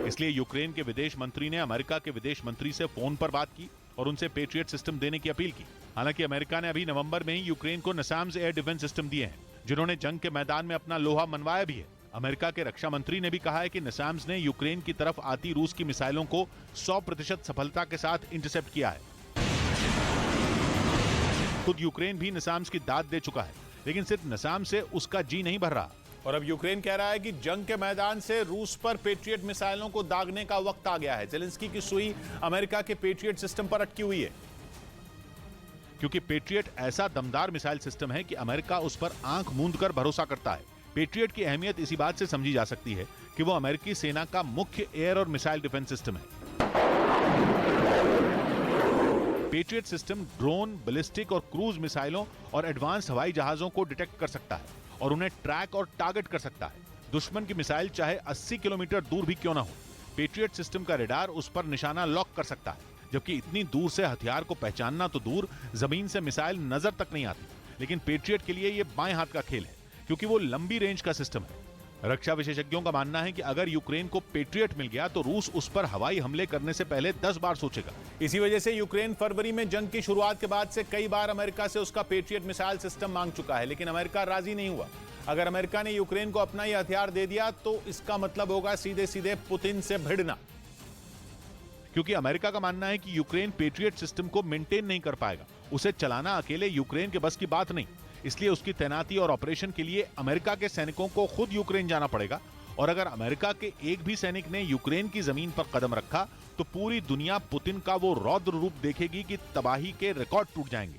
S1: इसलिए यूक्रेन के विदेश मंत्री ने अमेरिका के विदेश मंत्री से फोन पर बात की और उनसे पेट्रियट सिस्टम देने की अपील की। हालांकि अमेरिका ने अभी नवंबर में ही यूक्रेन को नसाम्स एयर डिफेंस सिस्टम दिए हैं, जिन्होंने जंग के मैदान में अपना लोहा मनवाया भी है। अमेरिका के रक्षा मंत्री ने भी कहा है कि नसाम्स ने यूक्रेन की तरफ आती रूस की मिसाइलों को 100% सफलता के साथ इंटरसेप्ट किया है। खुद यूक्रेन भी नसाम्स की दाद दे चुका है, लेकिन सिर्फ नसाम से उसका जी नहीं भर रहा और अब यूक्रेन कह रहा है कि जंग के मैदान से रूस पर पेट्रियट मिसाइलों को दागने का वक्त आ गया है। जेलेंस्की की सुई अमेरिका के पेट्रियट सिस्टम पर अटकी हुई है, क्योंकि पेट्रियट ऐसा दमदार मिसाइल सिस्टम है कि अमेरिका उस पर आंख मूंद कर भरोसा करता है। पेट्रियट की अहमियत इसी बात से समझी जा सकती है कि वो अमेरिकी सेना का मुख्य एयर और मिसाइल डिफेंस सिस्टम है। पेट्रियट सिस्टम ड्रोन, बैलिस्टिक और क्रूज मिसाइलों और एडवांस हवाई जहाजों को डिटेक्ट कर सकता है और उन्हें ट्रैक और टारगेट कर सकता है। दुश्मन की मिसाइल चाहे 80 किलोमीटर दूर भी क्यों ना हो, पेट्रियट सिस्टम का रेडार उस पर निशाना लॉक कर सकता है। जबकि इतनी दूर से हथियार को पहचानना तो दूर, जमीन से मिसाइल नजर तक नहीं आती। लेकिन पेट्रियट के लिए यह बाएं हाथ का खेल है, क्योंकि वो लंबी रेंज का सिस्टम है। रक्षा विशेषज्ञों का मानना है कि अगर यूक्रेन को पेट्रियट मिल गया तो रूस उस पर हवाई हमले करने से पहले 10 बार सोचेगा। इसी वजह से यूक्रेन फरवरी में जंग की शुरुआत के बाद से कई बार अमेरिका से उसका पेट्रियट मिसाइल सिस्टम मांग चुका है, लेकिन अमेरिका राजी नहीं हुआ। अगर अमेरिका ने यूक्रेन को अपना यह हथियार दे दिया तो इसका मतलब होगा सीधे सीधे पुतिन से भिड़ना, क्योंकि अमेरिका का मानना है कि यूक्रेन पेट्रियट सिस्टम को मेंटेन नहीं कर पाएगा। उसे चलाना अकेले यूक्रेन के बस की बात नहीं, इसलिए उसकी तैनाती और ऑपरेशन के लिए अमेरिका के सैनिकों को खुद यूक्रेन जाना पड़ेगा। और अगर अमेरिका के एक भी सैनिक ने यूक्रेन की जमीन पर कदम रखा तो पूरी दुनिया पुतिन का वो रौद्र रूप देखेगी कि तबाही के रिकॉर्ड टूट जाएंगे।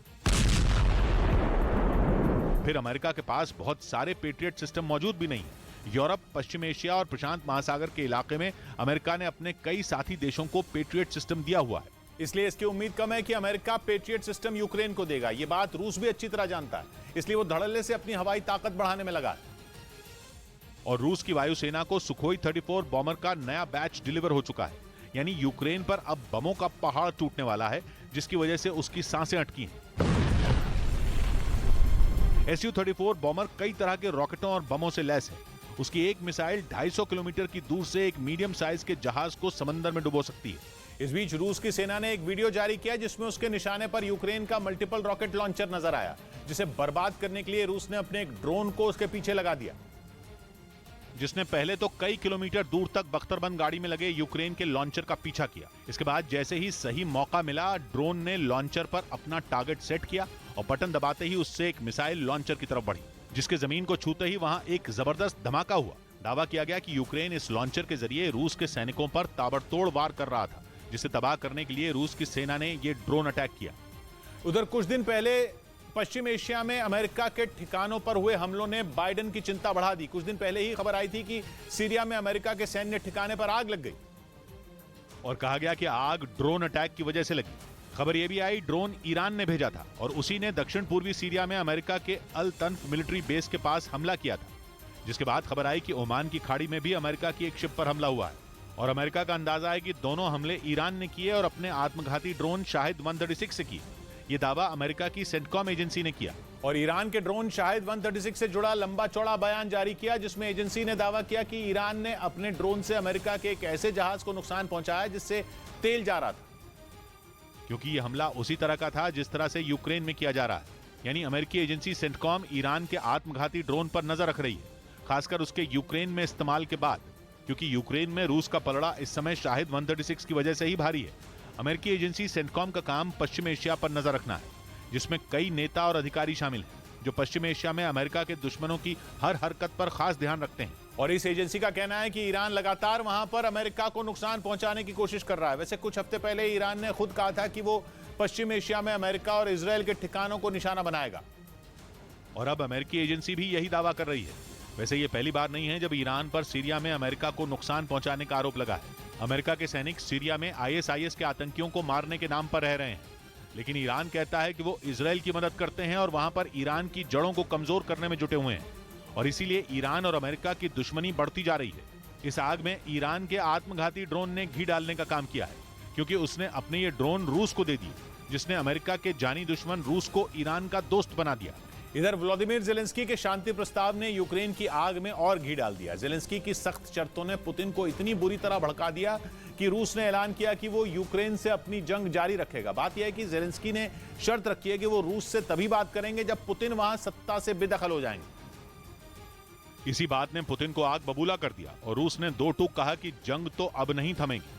S1: फिर अमेरिका के पास बहुत सारे पेट्रियट सिस्टम मौजूद भी नहीं। यूरोप, पश्चिम एशिया और प्रशांत महासागर के इलाके में अमेरिका ने अपने कई साथी देशों को पेट्रियट सिस्टम दिया हुआ है, इसलिए इसकी उम्मीद कम है कि अमेरिका पेट्रियट सिस्टम यूक्रेन को देगा। यह बात रूस भी अच्छी तरह जानता है, इसलिए वो धड़ल्ले से अपनी हवाई ताकत बढ़ाने में लगा है। और रूस की वायुसेना को सुखोई 34 बॉम्बर का नया बैच डिलीवर हो चुका है, यानी यूक्रेन पर अब बमों का पहाड़ टूटने वाला है, जिसकी वजह से उसकी सांसें अटकी हैं। Su-34 बॉम्बर कई तरह के रॉकेटों और बमों से लैस है। उसकी एक मिसाइल 250 किलोमीटर की दूर से एक मीडियम साइज के जहाज को समंदर में डुबो सकती है। इस बीच रूस की सेना ने एक वीडियो जारी किया जिसमें उसके निशाने पर यूक्रेन का मल्टीपल रॉकेट लॉन्चर नजर आया, जिसे बर्बाद करने के लिए रूस ने अपने एक ड्रोन को उसके पीछे लगा दिया, जिसने पहले तो कई किलोमीटर दूर तक बख्तरबंद गाड़ी में लगे यूक्रेन के लॉन्चर का पीछा किया। इसके बाद जैसे ही सही मौका मिला, ड्रोन ने लॉन्चर पर अपना टारगेट सेट किया और बटन दबाते ही उससे एक मिसाइल लॉन्चर की तरफ बढ़ी, जिसके जमीन को छूते ही वहां एक जबरदस्त धमाका हुआ। दावा किया गया कि यूक्रेन इस लॉन्चर के जरिए रूस के सैनिकों पर ताबड़तोड़ वार कर रहा था, जिसे तबाह करने के लिए रूस की सेना ने यह ड्रोन अटैक किया। उधर कुछ दिन पहले पश्चिम एशिया में अमेरिका के ठिकानों पर हुए हमलों ने बाइडेन की चिंता बढ़ा दी। कुछ दिन पहले ही खबर आई थी कि सीरिया में अमेरिका के सैन्य ठिकाने पर आग लग गई और कहा गया कि आग ड्रोन अटैक की वजह से लगी। खबर यह भी आई ड्रोन ईरान ने भेजा था और उसी ने दक्षिण पूर्वी सीरिया में अमेरिका के अल तन्फ मिलिट्री बेस के पास हमला किया था, जिसके बाद खबर आई कि ओमान की खाड़ी में भी अमेरिका की एक शिप पर हमला हुआ है और अमेरिका का अंदाजा है कि दोनों हमले ईरान ने किए और अपने आत्मघाती ड्रोन शाहिद 136 से किए। ये दावा अमेरिका की सेंटकॉम एजेंसी ने किया और ईरान के ड्रोन शाहिद 136 से जुड़ा लंबा चौड़ा बयान जारी किया, जिसमें एजेंसी ने दावा किया कि ईरान ने अपने ड्रोन से अमेरिका के एक ऐसे जहाज को नुकसान पहुंचाया जिससे तेल जा रहा था, क्योंकि यह हमला उसी तरह का था जिस तरह से यूक्रेन में किया जा रहा है। यानी अमेरिकी एजेंसी सेंटकॉम ईरान के आत्मघाती ड्रोन पर नजर रख रही है, खासकर उसके यूक्रेन में इस्तेमाल के बाद, क्योंकि यूक्रेन में रूस का पलड़ा इस समय शाहिद 136 की वजह से ही भारी है। अमेरिकी एजेंसी सेंटकॉम का काम पश्चिम एशिया पर नजर रखना है, जिसमें कई नेता और अधिकारी शामिल हैं जो पश्चिम एशिया में अमेरिका के दुश्मनों की हर हरकत पर खास ध्यान रखते हैं। और इस एजेंसी का कहना है कि ईरान लगातार वहां पर अमेरिका को नुकसान पहुंचाने की कोशिश कर रहा है। वैसे कुछ हफ्ते पहले ईरान ने खुद कहा था कि वो पश्चिम एशिया में अमेरिका और इजरायल के ठिकानों को निशाना बनाएगा और अब अमेरिकी एजेंसी भी यही दावा कर रही है। वैसे ये पहली बार नहीं है जब ईरान पर सीरिया में अमेरिका को नुकसान पहुंचाने का आरोप लगा है। अमेरिका के सैनिक सीरिया में ISIS के आतंकियों को मारने के नाम पर रह रहे हैं, लेकिन ईरान कहता है कि वो इजरायल की मदद करते हैं और वहां पर ईरान की जड़ों को कमजोर करने में जुटे हुए हैं और इसीलिए ईरान और अमेरिका की दुश्मनी बढ़ती जा रही है। इस आग में ईरान के आत्मघाती ड्रोन ने घी डालने का काम किया है, क्योंकि उसने अपने ये ड्रोन रूस को दे दिए, जिसने अमेरिका के जानी दुश्मन रूस को ईरान का दोस्त बना दिया। इधर व्लादिमीर जेलेंस्की के शांति प्रस्ताव ने यूक्रेन की आग में और घी डाल दिया। जेलेंस्की की सख्त शर्तों ने पुतिन को इतनी बुरी तरह भड़का दिया कि रूस ने ऐलान किया कि वो यूक्रेन से अपनी जंग जारी रखेगा। बात यह है कि जेलेंस्की ने शर्त रखी है कि वो रूस से तभी बात करेंगे जब पुतिन वहां सत्ता से बेदखल हो जाएंगे। इसी बात ने पुतिन को आग बबूला कर दिया और रूस ने दो टूक कहा कि जंग तो अब नहीं थमेगी।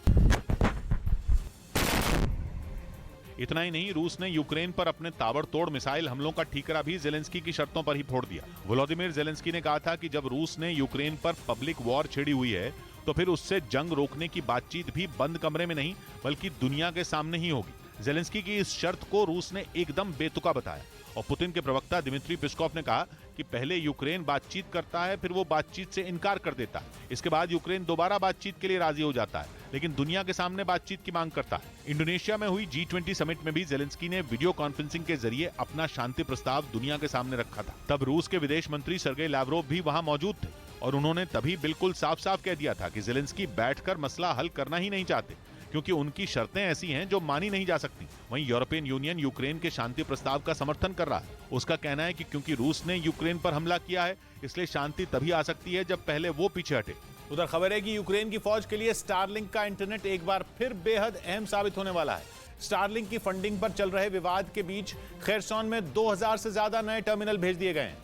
S1: इतना ही नहीं, रूस ने यूक्रेन पर अपने ताबड़तोड़ मिसाइल हमलों का ठीकरा भी जेलेंस्की की शर्तों पर ही फोड़ दिया। व्लादिमीर जेलेंस्की ने कहा था कि जब रूस ने यूक्रेन पर पब्लिक वॉर छेड़ी हुई है तो फिर उससे जंग रोकने की बातचीत भी बंद कमरे में नहीं बल्कि दुनिया के सामने ही होगी। जेलेंस्की की इस शर्त को रूस ने एकदम बेतुका बताया और पुतिन के प्रवक्ता दिमित्री पेस्कोव ने कहा कि पहले यूक्रेन बातचीत करता है, फिर वो बातचीत से इनकार कर देता है, इसके बाद यूक्रेन दोबारा बातचीत के लिए राजी हो जाता है, लेकिन दुनिया के सामने बातचीत की मांग करता है। इंडोनेशिया में हुई G20 समिट में भी जेलेंस्की ने वीडियो कॉन्फ्रेंसिंग के जरिए अपना शांति प्रस्ताव दुनिया के सामने रखा था। तब रूस के विदेश मंत्री सर्गेई लावरोव भी वहां मौजूद थे और उन्होंने तभी बिल्कुल साफ साफ कह दिया था कि जेलेंस्की बैठकर मसला हल करना ही नहीं चाहते, क्योंकि उनकी शर्तें ऐसी हैं जो मानी नहीं जा सकती। वहीं यूरोपियन यूनियन यूक्रेन के शांति प्रस्ताव का समर्थन कर रहा है। उसका कहना है कि क्योंकि रूस ने यूक्रेन पर हमला किया है, इसलिए शांति तभी आ सकती है जब पहले वो पीछे हटे। उधर खबर है कि यूक्रेन की फौज के लिए स्टारलिंक का इंटरनेट एक बार फिर बेहद अहम साबित होने वाला है। स्टारलिंक की फंडिंग पर चल रहे विवाद के बीच खेरसॉन में 2000 से ज्यादा नए टर्मिनल भेज दिए गए हैं,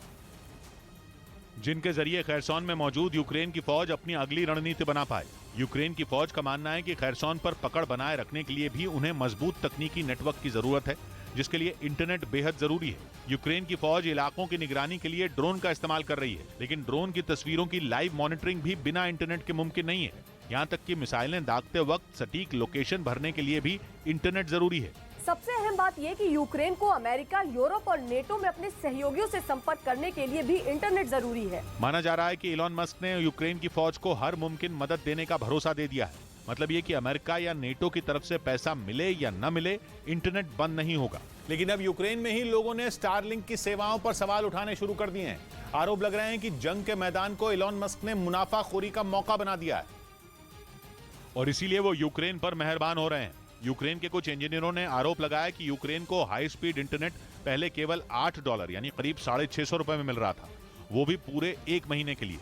S1: जिनके जरिए खेरसॉन में मौजूद यूक्रेन की फौज अपनी अगली रणनीति बना पाए। यूक्रेन की फौज का मानना है कि खेरसॉन पर पकड़ बनाए रखने के लिए भी उन्हें मजबूत तकनीकी नेटवर्क की जरूरत है, जिसके लिए इंटरनेट बेहद जरूरी है। यूक्रेन की फौज इलाकों की निगरानी के लिए ड्रोन का इस्तेमाल कर रही है, लेकिन ड्रोन की तस्वीरों की लाइव मॉनिटरिंग भी बिना इंटरनेट के मुमकिन नहीं है। यहाँ तक कि मिसाइलें दागते वक्त सटीक लोकेशन भरने के लिए भी इंटरनेट जरूरी है।
S9: सबसे अहम बात यह कि यूक्रेन को अमेरिका, यूरोप और नेटो में अपने सहयोगियों से संपर्क करने के लिए भी इंटरनेट जरूरी है।
S1: माना जा रहा है कि इलॉन मस्क ने यूक्रेन की फौज को हर मुमकिन मदद देने का भरोसा दे दिया है। मतलब ये कि अमेरिका या नेटो की तरफ से पैसा मिले या न मिले, इंटरनेट बंद नहीं होगा। लेकिन अब यूक्रेन में ही लोगों ने स्टारलिंक की सेवाओं पर सवाल उठाने शुरू कर दिए हैं। आरोप लग रहे हैं कि जंग के मैदान को इलॉन मस्क ने मुनाफाखोरी का मौका बना दिया है और इसीलिए वो यूक्रेन पर मेहरबान हो रहे हैं। यूक्रेन के कुछ इंजीनियरों ने आरोप लगाया कि यूक्रेन को हाई स्पीड इंटरनेट पहले केवल $8 यानी करीब ₹650 में मिल रहा था, वो भी पूरे 1 महीने के लिए।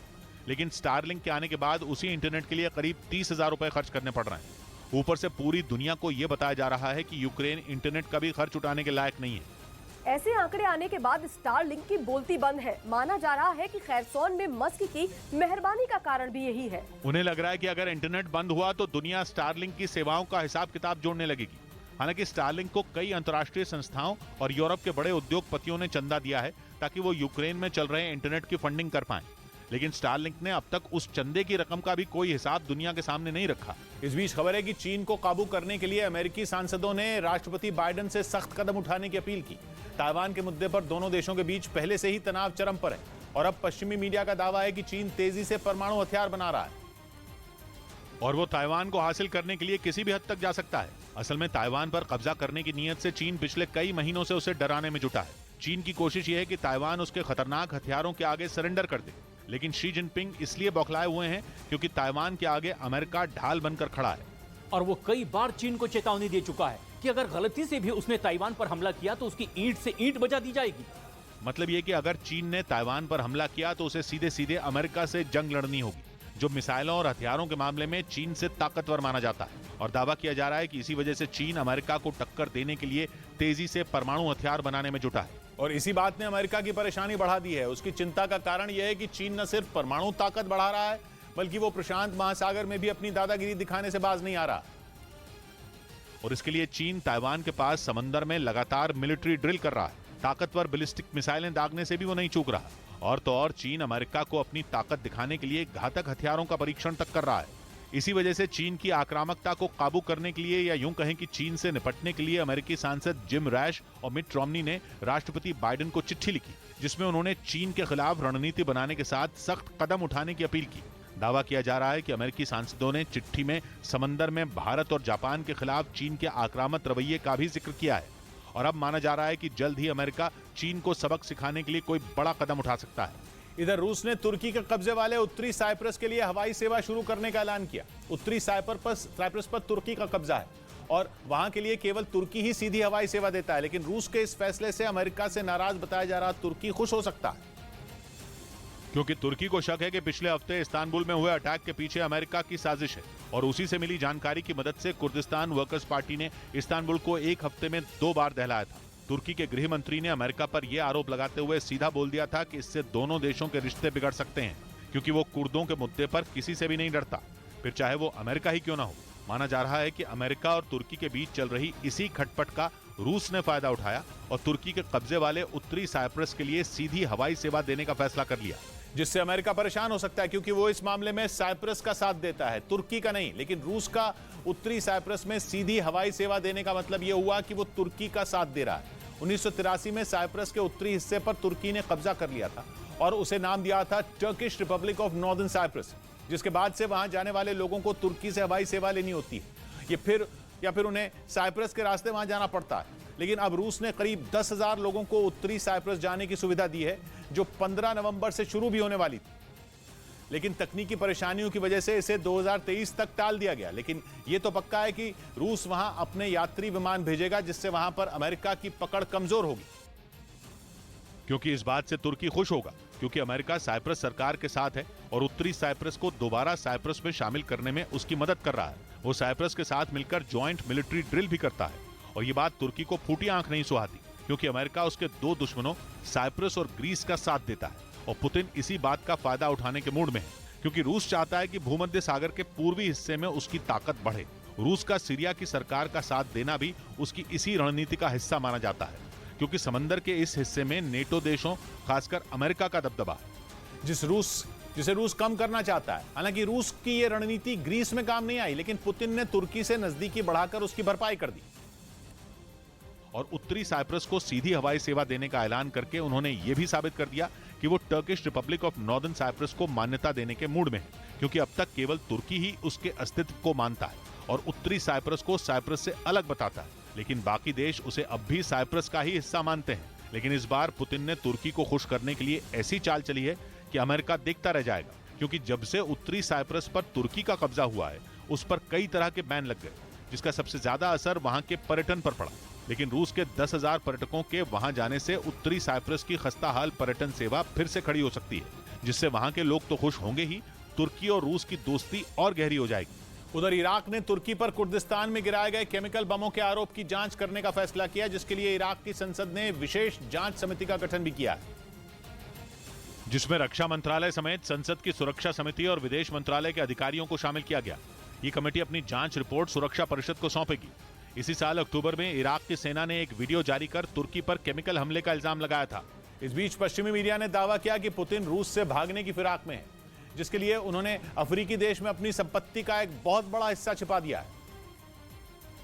S1: लेकिन स्टारलिंक के आने के बाद उसी इंटरनेट के लिए करीब ₹30,000 खर्च करने पड़ रहे हैं। ऊपर से पूरी दुनिया को यह बताया जा रहा है कि यूक्रेन इंटरनेट का भी खर्च उठाने के लायक नहीं है।
S9: ऐसे आंकड़े आने के बाद स्टारलिंक की बोलती बंद है। माना जा रहा है कि खैरसौन में मस्क की मेहरबानी का कारण भी यही है।
S1: उन्हें लग रहा है कि अगर इंटरनेट बंद हुआ तो दुनिया स्टारलिंक की सेवाओं का हिसाब किताब जोड़ने लगेगी। हालांकि स्टारलिंक को कई अंतर्राष्ट्रीय संस्थाओं और यूरोप के बड़े उद्योगपतियों ने चंदा दिया है ताकि वो यूक्रेन में चल रहे इंटरनेट की फंडिंग कर पाएं। लेकिन स्टारलिंक ने अब तक उस चंदे की रकम का भी कोई हिसाब दुनिया के सामने नहीं रखा। इस बीच खबर है कि चीन को काबू करने के लिए अमेरिकी सांसदों ने राष्ट्रपति बाइडेन से सख्त कदम उठाने की अपील की। ताइवान के मुद्दे पर दोनों देशों के बीच पहले से ही तनाव चरम पर है और अब पश्चिमी मीडिया का दावा है कि चीन तेजी से परमाणु हथियार बना रहा है और वो ताइवान को हासिल करने के लिए किसी भी हद तक जा सकता है। असल में ताइवान पर कब्जा करने की नीयत से चीन पिछले कई महीनों से उसे डराने में जुटा है। चीन की कोशिश ये है कि ताइवान उसके खतरनाक हथियारों के आगे सरेंडर कर दे। लेकिन शी जिनपिंग इसलिए बौखलाए हुए हैं क्योंकि ताइवान के आगे अमेरिका ढाल बनकर खड़ा है
S5: और वो कई बार चीन को चेतावनी दे चुका है कि अगर गलती से भी उसने ताइवान पर हमला किया तो उसकी ईंट से ईंट बजा दी जाएगी।
S1: मतलब ये कि अगर चीन ने ताइवान पर हमला किया तो उसे सीधे सीधे अमेरिका से जंग लड़नी होगी, जो मिसाइलों और हथियारों के मामले में चीन से ताकतवर माना जाता है। और दावा किया जा रहा है कि इसी वजह से चीन अमेरिका को टक्कर देने के लिए तेजी से परमाणु हथियार बनाने में जुटा है। और इसी बात ने अमेरिका की परेशानी बढ़ा दी है। उसकी चिंता का कारण यह है कि चीन न सिर्फ परमाणु ताकत बढ़ा रहा है बल्कि वो प्रशांत महासागर में भी अपनी दादागिरी दिखाने से बाज नहीं आ रहा। और इसके लिए चीन ताइवान के पास समंदर में लगातार मिलिट्री ड्रिल कर रहा है। ताकतवर बैलिस्टिक मिसाइलें दागने से भी वो नहीं चूक रहा। और तो और चीन अमेरिका को अपनी ताकत दिखाने के लिए घातक हथियारों का परीक्षण तक कर रहा है। इसी वजह से चीन की आक्रामकता को काबू करने के लिए या यूं कहें कि चीन से निपटने के लिए अमेरिकी सांसद जिम रैश और मिट रोमनी ने राष्ट्रपति बाइडेन को चिट्ठी लिखी, जिसमें उन्होंने चीन के खिलाफ रणनीति बनाने के साथ सख्त कदम उठाने की अपील की। दावा किया जा रहा है कि अमेरिकी सांसदों ने चिट्ठी में समंदर में भारत और जापान के खिलाफ चीन के आक्रामक रवैये का भी जिक्र किया है। और अब माना जा रहा है कि जल्द ही अमेरिका चीन को सबक सिखाने के लिए कोई बड़ा कदम उठा सकता है। इधर रूस ने तुर्की के कब्जे वाले उत्तरी साइप्रस के लिए हवाई सेवा शुरू करने का ऐलान किया। उत्तरी साइप्रस पर तुर्की का कब्जा है और वहां के लिए केवल तुर्की ही सीधी हवाई सेवा देता है। लेकिन रूस के इस फैसले से अमेरिका से नाराज बताया जा रहा तुर्की खुश हो सकता है, क्योंकि तुर्की को शक है कि पिछले हफ्ते इस्तांबुल में हुए अटैक के पीछे अमेरिका की साजिश है। और उसी से मिली जानकारी की मदद से कुर्दिस्तान वर्कर्स पार्टी ने इस्तांबुल को एक हफ्ते में 2 बार दहलाया था। तुर्की के गृह मंत्री ने अमेरिका पर यह आरोप लगाते हुए सीधा बोल दिया था कि इससे दोनों देशों के रिश्ते बिगड़ सकते हैं, क्योंकि वो कुर्दों के मुद्दे पर किसी से भी नहीं डरता, फिर चाहे वो अमेरिका ही क्यों ना हो। माना जा रहा है कि अमेरिका और तुर्की के बीच चल रही इसी खटपट का रूस ने फायदा उठाया और तुर्की के कब्जे वाले उत्तरी साइप्रस के लिए सीधी हवाई सेवा देने का फैसला कर लिया, जिससे अमेरिका परेशान हो सकता है, क्योंकि वो इस मामले में साइप्रस का साथ देता है, तुर्की का नहीं। लेकिन रूस का उत्तरी साइप्रस में सीधी हवाई सेवा देने का मतलब यह हुआ कि वो तुर्की का साथ दे रहा है। 1983 में साइप्रस के उत्तरी हिस्से पर तुर्की ने कब्जा कर लिया था और उसे नाम दिया था Turkish Republic of Northern Cyprus, जिसके बाद से वहां जाने वाले लोगों को तुर्की से हवाई सेवा लेनी होती है या फिर उन्हें साइप्रस के रास्ते वहां जाना पड़ता है। लेकिन अब रूस ने करीब 10,000 लोगों को उत्तरी साइप्रस जाने की सुविधा दी है, जो 15 नवंबर से शुरू भी होने वाली थी। लेकिन तकनीकी परेशानियों की वजह से इसे 2023 तक टाल दिया गया। लेकिन यह तो पक्का है कि रूस वहां अपने यात्री विमान भेजेगा, जिससे वहां पर अमेरिका की पकड़ कमजोर होगी। क्योंकि इस बात से तुर्की खुश होगा, क्योंकि अमेरिका साइप्रस सरकार के साथ है और उत्तरी साइप्रस को दोबारा साइप्रस में शामिल करने में उसकी मदद कर रहा है। वो साइप्रस के साथ मिलकर ज्वाइंट मिलिट्री ड्रिल भी करता है। और ये बात तुर्की को फूटी आंख नहीं सुहाती, क्योंकि अमेरिका उसके 2 दुश्मनों साइप्रस और ग्रीस का साथ देता है। और पुतिन इसी बात का फायदा उठाने के मूड में है, क्योंकि रूस चाहता है कि भूमध्य सागर के पूर्वी हिस्से में उसकी ताकत बढ़े। रूस का सीरिया की सरकार का साथ देना भी उसकी इसी रणनीति का हिस्सा माना जाता है, क्योंकि समंदर के इस हिस्से में नेटो देशों, खासकर अमेरिका का दबदबा है, जिसे रूस कम करना चाहता है। हालांकि रूस की यह रणनीति ग्रीस में काम नहीं आई, लेकिन पुतिन ने तुर्की से नजदीकी बढ़ाकर उसकी भरपाई कर दी और उत्तरी साइप्रस को सीधी हवाई सेवा देने का ऐलान करके उन्होंने यह भी साबित कर दिया कि वो Turkish Republic of Northern Cyprus को मान्यता देने के मूड में है, क्योंकि अब तक केवल तुर्की ही उसके अस्तित्व को मानता है और उत्तरी साइप्रस को साइप्रस से अलग बताता है। लेकिन बाकी देश उसे अब भी साइप्रस का ही हिस्सा मानते हैं। लेकिन इस बार पुतिन ने तुर्की को खुश करने के लिए ऐसी चाल चली है कि अमेरिका देखता रह जाएगा, क्योंकि जब से उत्तरी साइप्रस पर तुर्की का कब्जा हुआ है, उस पर कई तरह के बैन लग गए, जिसका सबसे ज्यादा असर वहां के पर्यटन पर पड़ा। लेकिन रूस के 10,000 पर्यटकों के वहां जाने से उत्तरी साइप्रस की खस्ताहाल पर्यटन सेवा फिर से खड़ी हो सकती है, जिससे वहां के लोग तो खुश होंगे ही, तुर्की और रूस की दोस्ती और गहरी हो जाएगी। उधर इराक ने तुर्की पर कुर्दिस्तान में गिराए गए केमिकल बमों के आरोप की जांच करने का फैसला किया, जिसके लिए इराक की संसद ने विशेष जांच समिति का गठन भी किया है, जिसमें रक्षा मंत्रालय समेत संसद की सुरक्षा समिति और विदेश मंत्रालय के अधिकारियों को शामिल किया गया। ये कमेटी अपनी जांच रिपोर्ट सुरक्षा परिषद को सौंपेगी। इसी साल अक्टूबर में इराक की सेना ने एक वीडियो जारी कर तुर्की पर केमिकल हमले का इल्जाम लगाया था। इस बीच पश्चिमी मीडिया ने दावा किया कि पुतिन रूस से भागने की फिराक में है, जिसके लिए उन्होंने अफ्रीकी देश में अपनी संपत्ति का एक बहुत बड़ा हिस्सा छिपा दिया है,